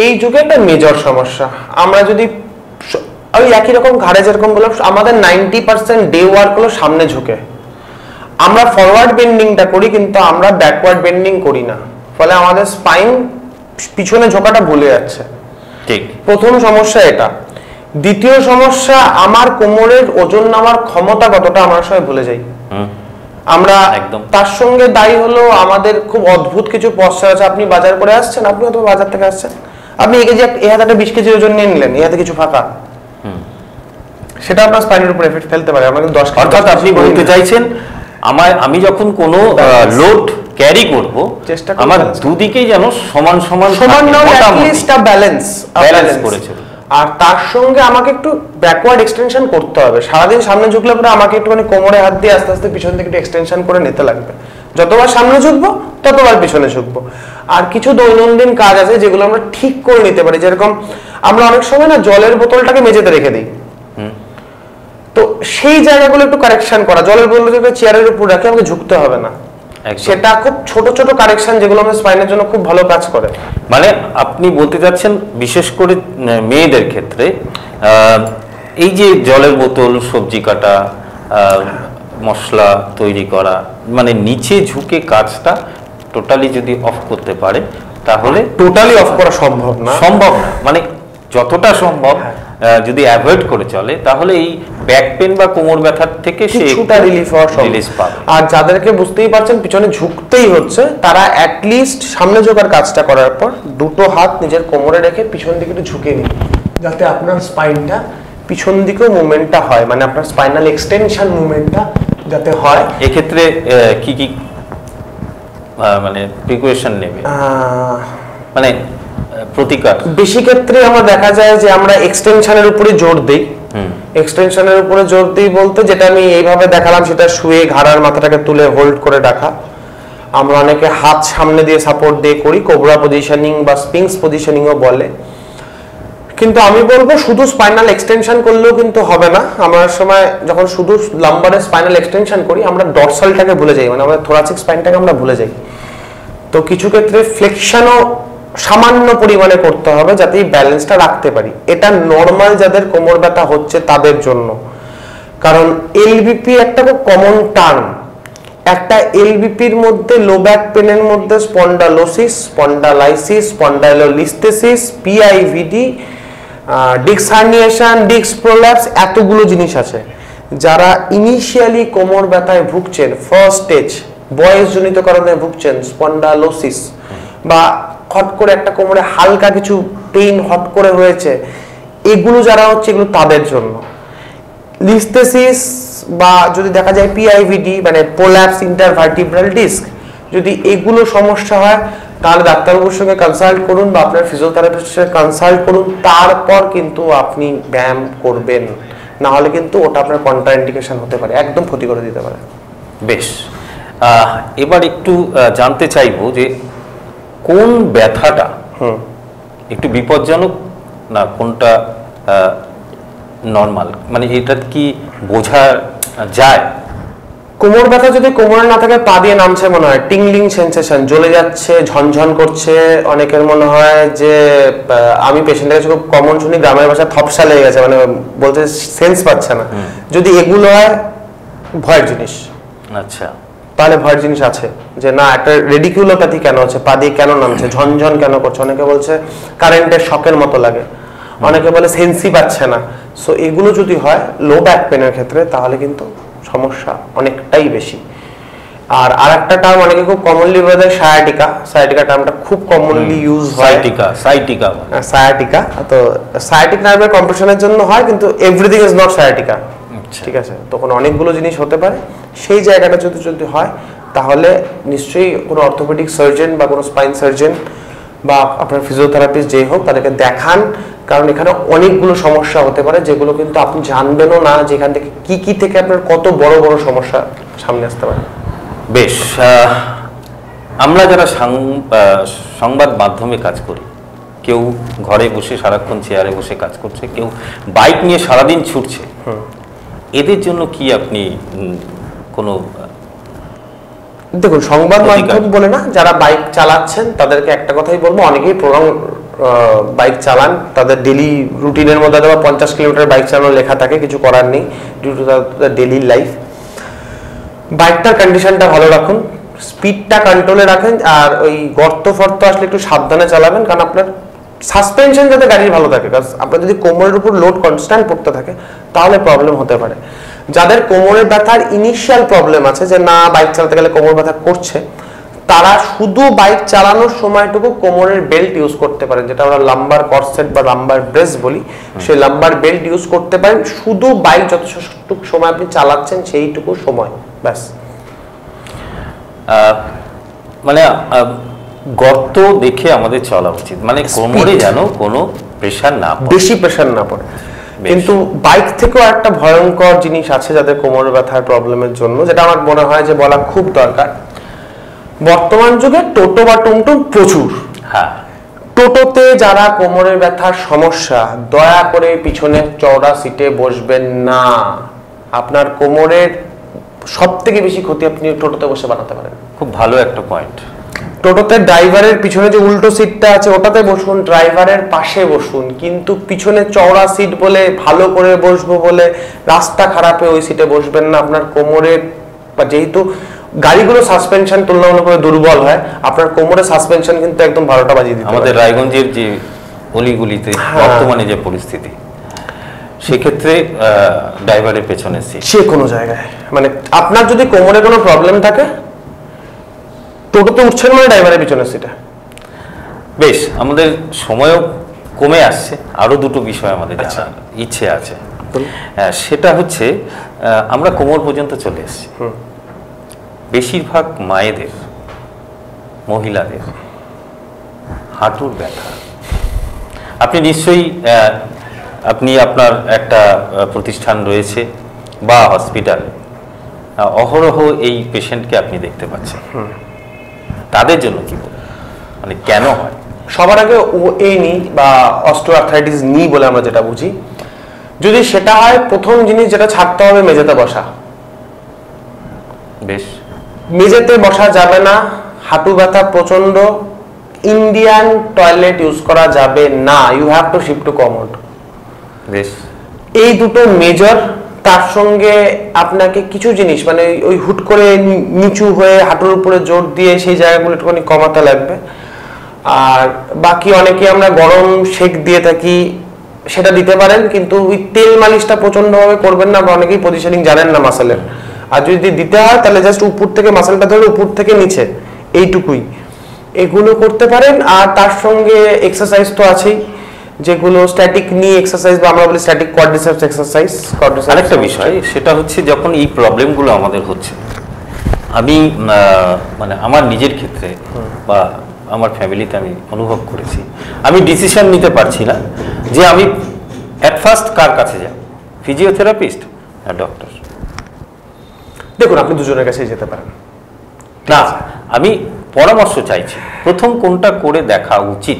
Speaker 4: এই যুগে একটা মেজর সমস্যা। আমরা যদি ওই একই রকম ঘাড়ে যেরকম বললাম, আমাদের 90% ডে ওয়ার্ক হলো সামনে ঝুঁকে। আমরা ফরওয়ার্ড বেন্ডিংটা করি কিন্তু আমরা ব্যাকওয়ার্ড বেন্ডিং করি না, ফলে আমাদের স্পাইন পিছনে ঝোঁকাটা ভুলে যাচ্ছে।
Speaker 3: ঠিক,
Speaker 4: প্রথম সমস্যা এটা। দ্বিতীয় সমস্যা, আমার কোমরের ওজন নামার ক্ষমতা কতটা আমরা সবাই ভুলে যাই। আমরা
Speaker 3: একদম।
Speaker 4: তার সঙ্গে দায়ী হলো আমাদের খুব অদ্ভুত কিছু পশ্চাৎ আছে। আপনি বাজার করে আসছেন, আপনি হয়তো বাজার থেকে আসছেন, আপনি এই কেজি এই হাতে 20 কেজি ওজন নিয়ে নিলেন, এই হাতে কিছু ফাঁকা, সেটা আপনার স্পাইনের উপর এফেক্ট ফেলতে পারে। আমাদের 10 কেজি,
Speaker 3: অর্থাৎ আপনি বলতে চাইছেন আমি যখন কোনো লোড ক্যারি করব,
Speaker 4: চেষ্টা করব
Speaker 3: আমার
Speaker 4: balance
Speaker 3: দুদিকেই যেন সমান সমান
Speaker 4: সমান
Speaker 3: থাকে,
Speaker 4: নয়,
Speaker 3: মোটামুটি
Speaker 4: অ্যাটলিস্ট ব্যালেন্স
Speaker 3: ব্যালেন্স করে চলবে।
Speaker 4: আর তার সঙ্গে আমাকে একটু ব্যাকওয়ার্ড এক্সটেনশন করতে হবে। সারাদিন সামনে ঝুঁকলে পরে আমাকে একটুখানি কোমরে হাত দিয়ে আস্তে আস্তে পিছন থেকে একটু এক্সটেনশন করে নিতে লাগবে। যতবার সামনে ঝুঁকবো ততবার পিছনে ঝুঁকবো। আর কিছু দৈনন্দিন কাজ আছে যেগুলো আমরা ঠিক করে নিতে পারি। যেরকম আমরা অনেক সময় না জলের বোতলটাকে মেঝেতে রেখে দিই, তো সেই জায়গাগুলো একটু কারেকশন করা। জলের বোতলটাকে চেয়ারের উপর রাখে আমাকে ঝুঁকতে হবে না, সেটা খুব ছোট ছোট কারেকশন যেগুলো আমাদের স্পাইনের জন্য খুব ভালো কাজ করে।
Speaker 3: মানে আপনি বলতে চাচ্ছেন বিশেষ করে মেয়েদের ক্ষেত্রে এই যে জলের বোতল, সবজি কাটা, মশলা তৈরি করা, মানে নিচে ঝুঁকে কাজটা টোটালি যদি অফ করতে পারে তাহলে
Speaker 4: টোটালি অফ করা সম্ভব না,
Speaker 3: মানে যতটা সম্ভব যদি অ্যাভয়েড করে চলে তাহলে এই ব্যাক পেন বা কোমর ব্যথার থেকে সে
Speaker 4: কিছুটা রিলিফ হওয়া সম্ভব। আর যাদেরকে বুঝতেই পারছেন পিছনে ঝুঁকতেই হচ্ছে, তারা অ্যাটলিস্ট সামনে ঝোঁকার কাজটা করার পর দুটো হাত নিজের কোমরে রেখে পিছন দিকে একটু ঝুঁকে নিন, যাতে আপনার স্পাইনটা পিছন দিকেও মুভমেন্টটা হয়, মানে আপনার স্পাইনাল এক্সটেনশন মুভমেন্টটা যাতে হয়।
Speaker 3: এক্ষেত্রে কি কি মানে প্রিপারেশন নেবে, মানে প্রতিকার?
Speaker 4: বেশি ক্ষেত্রে আমরা দেখা যায় যে আমরা এক্সটেনশনের উপরে জোর দেই। এক্সটেনশনের উপরে জোর দিই বলতে যেটা আমি এইভাবে দেখালাম, সেটা শুয়ে ঘাড়ার মাথাটাকে তুলে হোল্ড করে রাখা। আমরা অনেকে হাত সামনে দিয়ে সাপোর্ট দিয়ে করি, কোবরা পজিশনিং বা স্পিংস পজিশনিংও বলে। কিন্তু আমি বলবো শুধু স্পাইনাল এক্সটেনশন করলেও কিন্তু হবে না। আমরা সময় যখন শুধু লাম্বারে স্পাইনাল এক্সটেনশন করি আমরা ডরসালটাকে ভুলে যাই, মানে আমাদের থোরাসিক স্পাইনটাকে আমরা ভুলে যাই। তো কিছু ক্ষেত্রে ফ্লেকশনও সামান্য পরিমাণে করতে হবে যাতে এই ব্যালেন্সটা রাখতে পারি। এটা নর্মাল যাদের কোমর ব্যথা হচ্ছে তাদের জন্য, কারণ এলবিপি একটা খুব কমন টার্ম। একটা এলবিপির মধ্যে লো ব্যাক পেনের মধ্যে spondylosis, spondylolysis, spondylolisthesis, PIVD, disc herniation, disc prolapse, এতগুলো জিনিস আছে। যারা ইনিশিয়ালি কোমর ব্যথায় ভুগছেন, ফার্স্ট স্টেজ বয়সজনিত কারণে ভুগছেন, স্পন্ডালোসিস বা হট করে একটা কোমরে হালকা কিছু পেইন হট করে হয়েছে, এগুলো যারা হচ্ছে এগুলো তাদের জন্য। লিস্থেসিস বা যদি দেখা যায় পিআইভিডি মানে প্রোল্যাপস ইন্টারভার্টিব্রাল ডিস্ক, যদি এগুলো সমস্যা হয় তাহলে ডাক্তারবাবুর সঙ্গে কনসাল্ট করুন বা আপনার ফিজিওথেরাপিস্টের সঙ্গে কনসাল্ট করুন, তারপর কিন্তু আপনি ব্যায়াম করবেন। না হলে কিন্তু ওটা আপনার কন্ট্রাইন্ডিকেশন হতে পারে, একদম ক্ষতি করে দিতে পারে।
Speaker 3: বেশ, এবার একটু জানতে চাইবো যে কোন ব্যথাটা একটু বিপজ্জনক না কোনটা নরমাল, মানে এটা কি বোঝা যায়?
Speaker 4: কোমর ব্যথা যদি কোমরে না থাকে পা দিয়ে নামছে মনে হয়, টিংলিং সেন্সেশন, জ্বলে যাচ্ছে, ঝনঝন করছে, অনেকের মনে হয় যে আমি পেশেন্টের কাছে খুব কমন শুনি গ্রামের ভাষায় থপসা লেগে গেছে, মানে বলতে সেন্স পাচ্ছে না। যদি এগুলো হয় ভয়ের জিনিস।
Speaker 3: আচ্ছা,
Speaker 4: তাহলে ভয়ের জিনিস আছে যে না একটা রেডিকুলোপ্যাথি কেন হচ্ছে, পা দিয়ে কেন নামছে, ঝনঝন কেন করছে, অনেকে বলছে কারেন্টের শকের মতো লাগে, অনেকে বলে সেন্সই পাচ্ছে না। সো এগুলো যদি হয় লো ব্যাক পেনের ক্ষেত্রে তাহলে কিন্তু সমস্যা অনেকটাই বেশি। আর আরেকটা টার্ম অনেকে খুব কমনলি বলে দেয় সায়াটিকা। সায়াটিকা টার্মটা খুব কমনলি ইউজ হয়। সায়াটিকা তো সায়াটিক নার্ভের কম্প্রেশনের জন্য হয়, কিন্তু এভরিথিং ইজ নট সায়াটিকা। ঠিক আছে, তখন অনেকগুলো জিনিস হতে পারে। সেই জায়গাটা যদি হয় তাহলে নিশ্চয়ই কোনো অর্থোপেডিক সার্জন বা কোনো স্পাইন সার্জন বা আপনার ফিজিওথেরাপিস্ট যেই হোক তাদেরকে দেখান, কারণ এখানে অনেকগুলো সমস্যা হতে পারে যেগুলো কিন্তু আপনি জানবেনও না, যেখান থেকে কি থেকে আপনার কত বড় বড় সমস্যা সামনে আসতে পারে।
Speaker 3: বেশ, আমরা যারা সংবাদ মাধ্যমে কাজ করি, কেউ ঘরে বসে সারাক্ষণ চেয়ারে বসে কাজ করছে, কেউ বাইক নিয়ে সারাদিন ছুটছে, এদের জন্য কি আপনি কোনো
Speaker 4: দেখুন সংবাদ মাধ্যম বলে না, যারা বাইক চালাচ্ছেন তাদেরকে একটা কথাই বলবো, অনেকেই বাইক চালান, তাদের ডেলি রুটিনের মধ্যে 50 কিলোমিটার বাইক চালানো লেখা থাকে, কিছু করার নেই due to the daily life. বাইকটার কন্ডিশনটা ভালো রাখুন, স্পিডটা কন্ট্রোলে রাখেন, আর ওই গর্ত ফর্ত আসলে একটু সাবধানে চালাবেন, কারণ আপনার সাসপেনশন যাতে গাড়ির ভালো থাকে। কারণ আপনার যদি কোমরের উপর লোড কনস্ট্যান্ট পড়তে থাকে তাহলে প্রবলেম হতে পারে। যাদের কোমরের ব্যথার ইনিশিয়াল প্রবলেম আছে, যে না বাইক চালাতে গেলে কোমর ব্যথা করছে, তারা শুধু বাইক চালানোর সময়টুকু কোমরের বেল্ট ইউজ করতে পারেন, যেটা আমরা লাম্বার কর্সেট বা লাম্বার ব্রেস বলি। সেই লাম্বার বেল্ট ইউজ করতে পারেন শুধু বাইক যতটুকু সময় আপনি চালাচ্ছেন সেইটুকু সময়, ব্যাস।
Speaker 3: মানে গর্ত দেখে আমাদের চলা উচিত, মানে কোমরে যেন কোনো প্রেশার না পড়ে,
Speaker 4: বেশি প্রেশার না পড়ে। কিন্তু বাইক থেকেও একটা ভয়ঙ্কর জিনিস আছে যাদের কোমর ব্যথার প্রবলেমের জন্য, যেটা আমার মনে হয় যে বলা খুব দরকার। বর্তমান যুগে টোটো বা টুমটুম প্রচুর।
Speaker 3: হ্যাঁ,
Speaker 4: টোটোতে যারা কোমরের ব্যথার সমস্যা, দয়া করে পিছনের চওড়া সিটে বসবেন না। আপনার কোমরের সব থেকে বেশি ক্ষতি আপনি টোটোতে বসে বানাতে পারেন।
Speaker 3: খুব ভালো একটা পয়েন্ট।
Speaker 4: টোটোতে ড্রাইভারের পিছনে যে উল্টো সিটটা আছে ওটাতে বসুন, ড্রাইভারের পাশে বসুন, কিন্তু পিছনে চওড়া সিট বলে ভালো করে বসবো বলে রাস্তা খারাপে ওই সিটে বসবেন না। আপনার কোমরের, যেহেতু গাড়িগুলো সাসপেনশন তুলনামূলকভাবে দুর্বল হয়, আপনার কোমরের সাসপেনশন কিন্তু একদম 12টা বাজিয়ে দিতে
Speaker 3: আমাদের রায়গঞ্জের যে অলিগুলিতে বর্তমানে যে পরিস্থিতি, সেক্ষেত্রে ড্রাইভারের পেছনে সিট
Speaker 4: যে কোনো জায়গায়, মানে আপনার যদি কোমরে কোনো প্রবলেম থাকে, টোটোতে উঠছেন মানে ড্রাইভারের পিছনের সিটে।
Speaker 3: বেশ, আমাদের সময়ও কমে আসছে, আরো দুটো বিষয় আমাদের জানার ইচ্ছে আছে। সেটা হচ্ছে আমরা কোমর পর্যন্ত চলে এসেছি। বেশিরভাগ মায়েদের, মহিলাদের হাঁটুর ব্যথা। আপনি নিশ্চয়ই আপনি আপনার একটা প্রতিষ্ঠান রয়েছে বা হসপিটাল, অহরহ এই পেশেন্টকে আপনি দেখতে পাচ্ছেন। তাদের জন্য কি বলবেন, মানে কেন হয়?
Speaker 4: সবার আগে এই নি বা অস্টিওআর্থ্রাইটিস নি বলে আমরা যেটা বুঝি, যদি সেটা হয়, প্রথম জিনিস যেটা ছাড়তে হবে মেঝেতে বসা।
Speaker 3: বেশ,
Speaker 4: মেঝেতে বসা যাবে না, হাঁটু ব্যথা প্রচন্ড, ইন্ডিয়ান টয়লেট ইউজ করা যাবে না, you have to shift to commode.
Speaker 3: বেশ,
Speaker 4: এই দুটো মেজর। তার সঙ্গে আপনাকে কিছু জিনিস, মানে ওই হুট করে নিচু হয়ে হাঁটুর উপরে জোর দিয়ে সেই জায়গাগুলো একটুখানি কমাতে লাগবে। আর বাকি অনেকে আমরা গরম শেক দিয়ে থাকি, সেটা দিতে পারেন, কিন্তু ওই তেল মালিশটা প্রচন্ডভাবে করবেন না, বা অনেকেই পজিশনিং জানেন না মাসেলের। আর যদি দিতে হয় তাহলে জাস্ট উপর থেকে মাসেলটা ধরে উপর থেকে নিচে, এইটুকুই, এগুলো করতে পারেন। আর তার সঙ্গে এক্সারসাইজ তো আছেই, যেগুলো স্ট্যাটিক নি এক্সারসাইজ বা আমরা বলি স্ট্যাটিক কোয়াড্রিসেপস এক্সারসাইজ।
Speaker 3: আরেকটা বিষয়, সেটা হচ্ছে যখন এই প্রবলেমগুলো আমাদের হচ্ছে, আমি মানে আমার নিজের ক্ষেত্রে বা আমার ফ্যামিলিতে আমি অনুভব করেছি, আমি ডিসিশন নিতে পারছি না যে আমি অ্যাট ফার্স্ট কার কাছে যাব, ফিজিওথেরাপিস্ট না ডক্টর।
Speaker 4: দেখুন, আপনি দুজনের কাছেই যেতে পারেন।
Speaker 3: না, আমি পরামর্শ চাইছি, প্রথম কোনটা করে দেখা উচিত।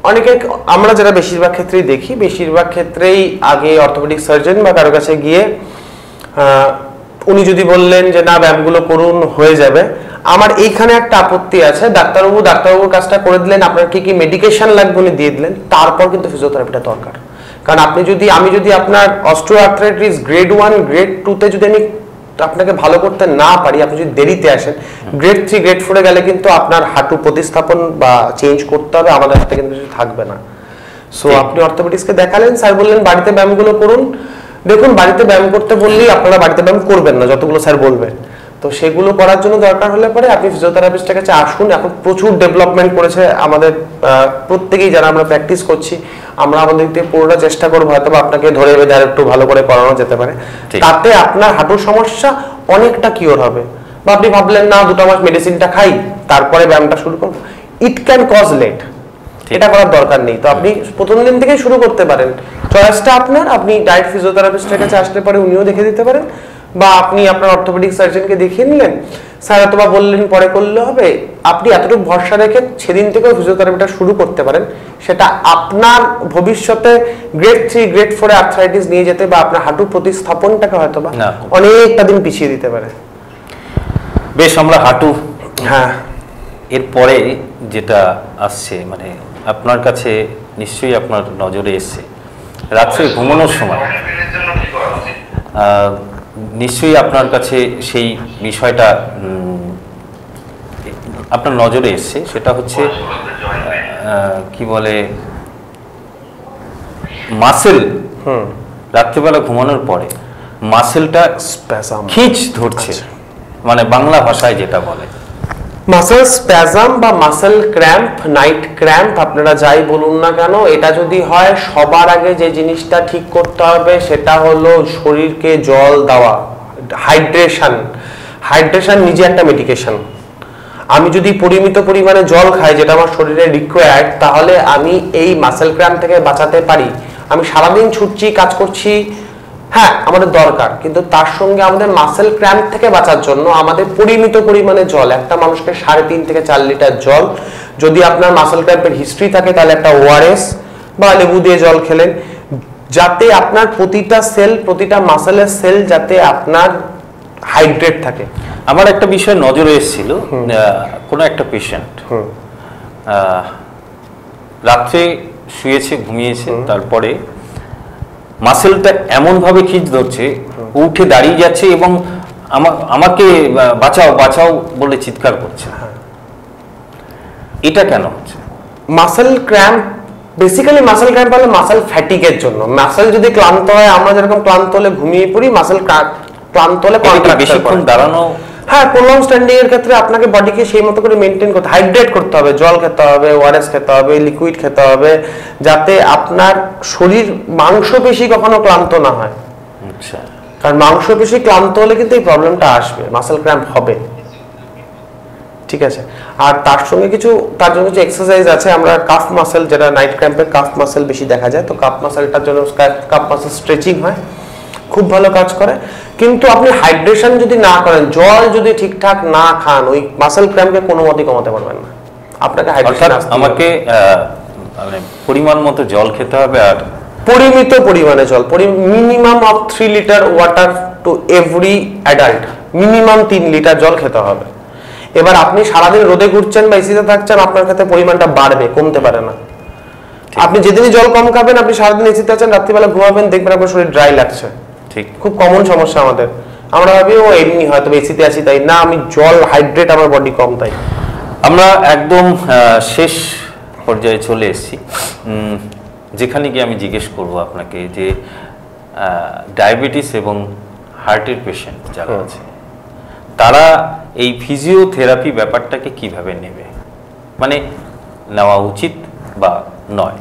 Speaker 4: অনেকে, আমরা যারা বেশিরভাগ ক্ষেত্রেই দেখি, বেশিরভাগ ক্ষেত্রেই আগে অর্থোপেডিক সার্জন বা কারো কাছে গিয়ে উনি যদি বললেন যে না ব্যায়ামগুলো করুন হয়ে যাবে। আমার এইখানে একটা আপত্তি আছে, ডাক্তারবাবুর কাজটা করে দিলেন, আপনার কি কি মেডিকেশন লাগবে উনি দিয়ে দিলেন, তারপর কিন্তু ফিজিওথেরাপিটা দরকার। কারণ আমি যদি আপনার অস্টিওআর্থ্রাইটিস গ্রেড 1 গ্রেড 2 তে যদি আমি আপনাকে ভালো করতে না পারি, আপনি যদি দেরিতে আসেন, গ্রেড 3 গ্রেড 4 এ গেলে কিন্তু আপনার হাঁটু প্রতিস্থাপন বা চেঞ্জ করতে হবে, আমাদের হাতে কিন্তু থাকবে না। সো আপনি অর্থোপেডিক্সকে দেখালেন, স্যার বললেন বাড়িতে ব্যায়ামগুলো করুন। দেখুন, বাড়িতে ব্যায়াম করতে বললেই আপনারা বাড়িতে ব্যায়াম করবেন না, যতগুলো স্যার বলবেন। তো সেগুলো করার জন্য দরকার হলে পরে আপনি ফিজিওথেরাপিস্টের কাছে আসুন। এখন প্রচুর ডেভেলপমেন্ট করেছে আমাদের, প্রত্যেকেই যারা আমরা প্র্যাকটিস করছি, আমরা আমাদের দিকে পুরোটা চেষ্টা করবো, হয়তো আপনাকে ধরে বেঁধে আর একটু ভালো করে করানো যেতে পারে। তাতে আপনার হাঁটুর সমস্যা অনেকটা কিওর হবে। বা আপনি ভাবলেন না 2 মাস মেডিসিনটা খাই তারপরে ব্যায়ামটা শুরু করবো, ইট ক্যান কজ লেট, এটা করার দরকার নেই। তো আপনি প্রথম দিন থেকে শুরু করতে পারেন, চয়েসটা আপনার। আপনি ডায়েট ফিজিওথেরাপিস্টের কাছে আসলে পরে উনিও দেখে দিতে পারেন, বা আপনি আপনার অর্থোপেডিক সার্জনকে দেখিয়ে নিলেন, স্যার অথবা বললেন পরে করলে হবে। আপনি এতটুকু ভরসা রেখে সেদিন থেকেও ফিজিওথেরাপিটা শুরু করতে পারেন। সেটা আপনার ভবিষ্যতে গ্রেড 3 গ্রেড 4 এ আর্থ্রাইটিস নিয়ে যেতে বা আপনার হাঁটু প্রতিস্থাপনটাকে হয়তো বা অনেকটা দিন পিছিয়ে দিতে পারে।
Speaker 3: বেশ, আমরা হাঁটু,
Speaker 4: হ্যাঁ,
Speaker 3: এরপরে যেটা আসছে, মানে আপনার কাছে নিশ্চয়ই আপনার নজরে এসছে, রাত্রে ঘুমানোর সময় নিশ্চয়ই আপনার কাছে সেই বিষয়টা আপনার নজরে এসছে, সেটা হচ্ছে কি বলে মাসেল রাত্রিবেলা ঘুমানোর পরে মাসেলটা
Speaker 4: স্প্যাজম,
Speaker 3: খিঁচ ধরছে, মানে বাংলা ভাষায় যেটা বলে।
Speaker 4: মাসেল স্প্যাজম বা মাসেল ক্র্যাম্প, নাইট ক্র্যাম্প, আপনারা যাই বলুন না কেন, এটা যদি হয় সবার আগে যে জিনিসটা ঠিক করতে হবে সেটা হলো শরীরকে জল দেওয়া, হাইড্রেশন। হাইড্রেশন নিজে একটা মেডিকেশন। আমি যদি পরিমিত পরিমাণে জল খাই, যেটা আমার শরীরে রিকোয়ার্ড, তাহলে আমি এই মাসেল ক্র্যাম্প থেকে বাঁচাতে পারি। আমি সারাদিন ছুটছি, কাজ করছি, হ্যাঁ আমাদের দরকার, কিন্তু তার সঙ্গে আমাদের মাসেল ক্র্যাম্প থেকে বাঁচার জন্য আমাদের পরিমিত পরিমাণে জল, একটা মানুষকে 3.5 থেকে 4 লিটার জল, যদি আপনার মাসেল ক্র্যাম্পের হিস্ট্রি থাকে তাহলে একটা ওআরএস বা লেবু দিয়ে জল খেলেন, যাতে আপনার প্রতিটা সেল, প্রতিটা মাসেলের সেল যাতে আপনার হাইড্রেট থাকে।
Speaker 3: আমার একটা বিষয় নজরে এসেছিল, কোনো একটা পেশেন্ট রাত্রে শুয়েছে, ঘুমিয়েছে, তারপরে মাসেলটা এমন ভাবে খিঁচ ধরছে, উঠে দাঁড়িয়ে যাচ্ছে এবং আমাকে বাঁচাও বাঁচাও বলে চিৎকার করছে। এটা কেন হচ্ছে?
Speaker 4: Muscle cramp basically, muscle cramp হলো মাসেল ফ্যাটিকের জন্য। মাসেল যদি ক্লান্ত হয়, আমরা যেরকম ক্লান্ত হলে ঘুমিয়ে পড়ি, মাসেল ক্লান্ত হলে
Speaker 3: বেশিক্ষণ দাঁড়ানো,
Speaker 4: হ্যাঁ প্রলং স্ট্যান্ডিং এর ক্ষেত্রে আপনাকে বডিকে সেই মতো করে মেনটেন করতে, হাইড্রেট করতে হবে, জল খেতে হবে, ওআরএস খেতে হবে, লিকুইড খেতে হবে, যাতে আপনার শরীর মাংসপেশি কখনো ক্লান্ত না হয়।
Speaker 3: আচ্ছা,
Speaker 4: কারণ মাংসপেশি ক্লান্ত হলে কিন্তু এই প্রবলেমটা আসবে, মাসেল ক্র্যাম্প হবে। ঠিক আছে, আর তার সঙ্গে তার জন্য কিছু এক্সারসাইজ আছে। আমরা কাফ মাসেল, যেটা নাইট ক্র্যাম্পে কাফ মাসেল বেশি দেখা যায়, তো কাফ মাসেলটার জন্য কাফ মাসেল স্ট্রেচিং হয়, খুব ভালো কাজ করে। কিন্তু আপনি হাইড্রেশন যদি না করেন, জল যদি ঠিকঠাক না খান, ওই মাসেল ক্র্যাম্পকে কোনো মতেই কমাতে পারবেন না। আপনাকে হাইড্রেশন
Speaker 3: আমাকে মানে পরিমাণ মতো জল খেতে হবে, আর
Speaker 4: পরিমিত পরিমাণে জল, minimum of 3 litre water to every adult, minimum 3 litre জল খেতে হবে। এবার আপনি সারাদিন রোদে ঘুরছেন বা এসিতে থাকছেন, আপনার ক্ষেত্রে পরিমাণটা বাড়বে, কমতে পারে না। আপনি যেদিনই জল কম খাবেন, আপনি সারাদিন এসিতে আছেন, রাত্রিবেলা ঘুমাবেন, দেখবেন আপনার শরীর ড্রাই লাগছে।
Speaker 3: ঠিক,
Speaker 4: খুব কমন সমস্যা আমাদের। আমরা ভাবি ও এমনি হয়তো এসিতে আছি তাই না, আমি জল হাইড্রেট, আমার বডি কম তাই।
Speaker 3: আমরা একদম শেষ পর্যায়ে চলে এসেছি, যেখানে গিয়ে আমি জিজ্ঞেস করব আপনাকে যে ডায়াবেটিস এবং হার্টের পেশেন্ট যারা আছে, তারা এই ফিজিওথেরাপি ব্যাপারটাকে কিভাবে নেবে, মানে নেওয়া উচিত বা নয়?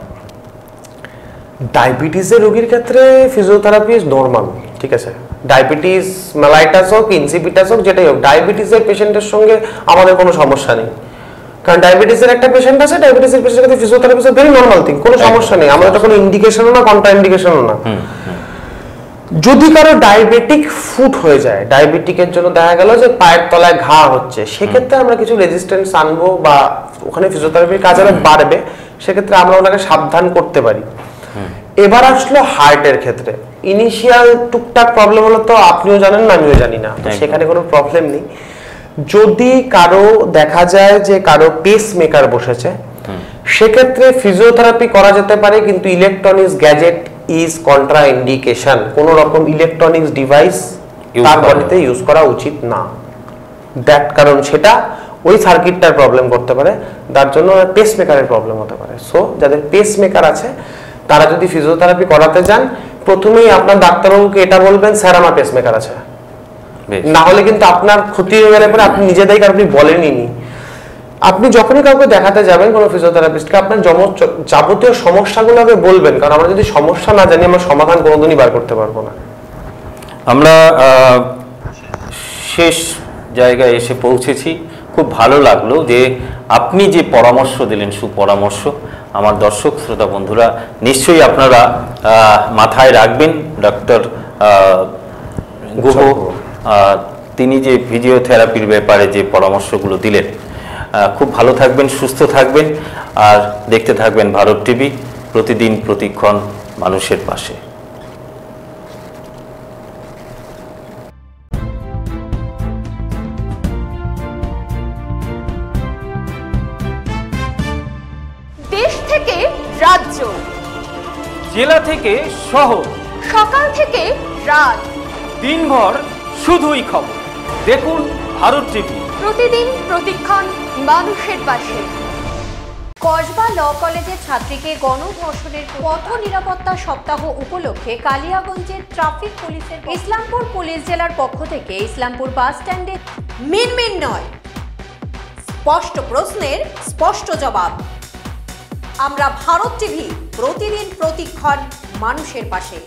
Speaker 4: ডায়াবেটিসের রোগীর ক্ষেত্রে ফিজিওথেরাপি ইজ নরমাল, ঠিক আছে। ডায়াবেটিস মেলাইটাস হোক, ইনসিপিটাস হোক, যেটাই হোক, ডায়াবেটিসের পেশেন্টের সঙ্গে আমাদের কোনো সমস্যা নেই। কারণ ডায়াবেটিসের একটা পেশেন্ট আছে, ডায়াবেটিসের পেশেন্টের ক্ষেত্রে physiotherapy is very normal thing, কোনো সমস্যা নেই। আমাদের তো কোনো ইন্ডিকেশনও না, কন্ট্রা ইন্ডিকেশনও না। যদি কারো ডায়াবেটিক ফুট হয়ে যায়, ডায়াবেটিকের জন্য দেখা গেল যে পায়ের তলায় ঘা হচ্ছে, সেক্ষেত্রে আমরা কিছু রেজিস্ট্যান্স আনবো বা ওখানে ফিজিওথেরাপির কাজ আরো বাড়বে, সেক্ষেত্রে আমরা ওনাকে সাবধান করতে পারি। এবার আসলো হার্টের ক্ষেত্রে, ইনিশিয়াল টুকটাক প্রবলেম হলো, তো আপনিও জানেন না, আমিও জানি না, তো সেখানে কোনো প্রবলেম নেই। যদি কারো দেখা যায় যে কারো পেস মেকার বসেছে, সেক্ষেত্রে ফিজিওথেরাপি করা যেতে পারে, কিন্তু electronics gadget is contra indication. কোন রকম ইলেকট্রনিক্স ডিভাইস তার বডিতে ইউজ করা উচিত না, দ্যাট কারণ সেটা ওই সার্কিটটার প্রবলেম করতে পারে, তার জন্য পেস মেকারের প্রবলেম হতে পারে। সো যাদের পেস মেকার আছে তারা যদি ফিজিওথেরাপি করাতে যান, প্রথমেই আপনার ডাক্তারবাবুকে এটা বলবেন, স্যার আমার পেস মেকার আছে, না হলে কিন্তু আপনার ক্ষতি হয়ে গেলে পরে আপনি নিজে দায়ী, আপনি বলেনই নি। আপনি যখনই কাউকে দেখাতে যাবেন কোনো ফিজিওথেরাপিস্টকে, আপনার যাবতীয় সমস্যাগুলো আগে বলবেন, কারণ আমরা যদি সমস্যা না জানি, আমরা সমাধান কোনোদিনই বার করতে পারবো না।
Speaker 3: আমরা শেষ জায়গায় এসে পৌঁছেছি। খুব ভালো লাগলো যে আপনি যে পরামর্শ দিলেন, সুপরামর্শ, আমার দর্শক শ্রোতা বন্ধুরা নিশ্চয়ই আপনারা মাথায় রাখবেন। ডক্টর গুহ তিনি যে ফিজিওথেরাপির ব্যাপারে যে পরামর্শগুলো দিলেন, খুব ভালো থাকবেন, সুস্থ থাকবেন, আর দেখতে থাকবেন ভারত টিভি, প্রতিদিন প্রতিক্ষণ মানুষের পাশে।
Speaker 1: দেশ থেকে রাজ্য,
Speaker 5: জেলা থেকে শহর,
Speaker 1: সকাল থেকে রাত,
Speaker 5: দিনভর শুধুই খবর। দেখুন ভারত টিভি,
Speaker 1: প্রতিদিন প্রতিক্ষণ মানুষের পাশে। কসবা ল কলেজের ছাত্রীকে গণধর্ষণের পথ নিরাপত্তা সপ্তাহ উপলক্ষে কালিয়াগঞ্জের ট্রাফিক পুলিশের ইসলামপুর পুলিশ জেলার পক্ষ থেকে ইসলামপুর বাস স্ট্যান্ডে মিনমিন নয়, স্পষ্ট প্রশ্নের স্পষ্ট জবাব। আমরা ভারত টিভি, প্রতিদিন প্রতিক্ষণ মানুষের পাশে।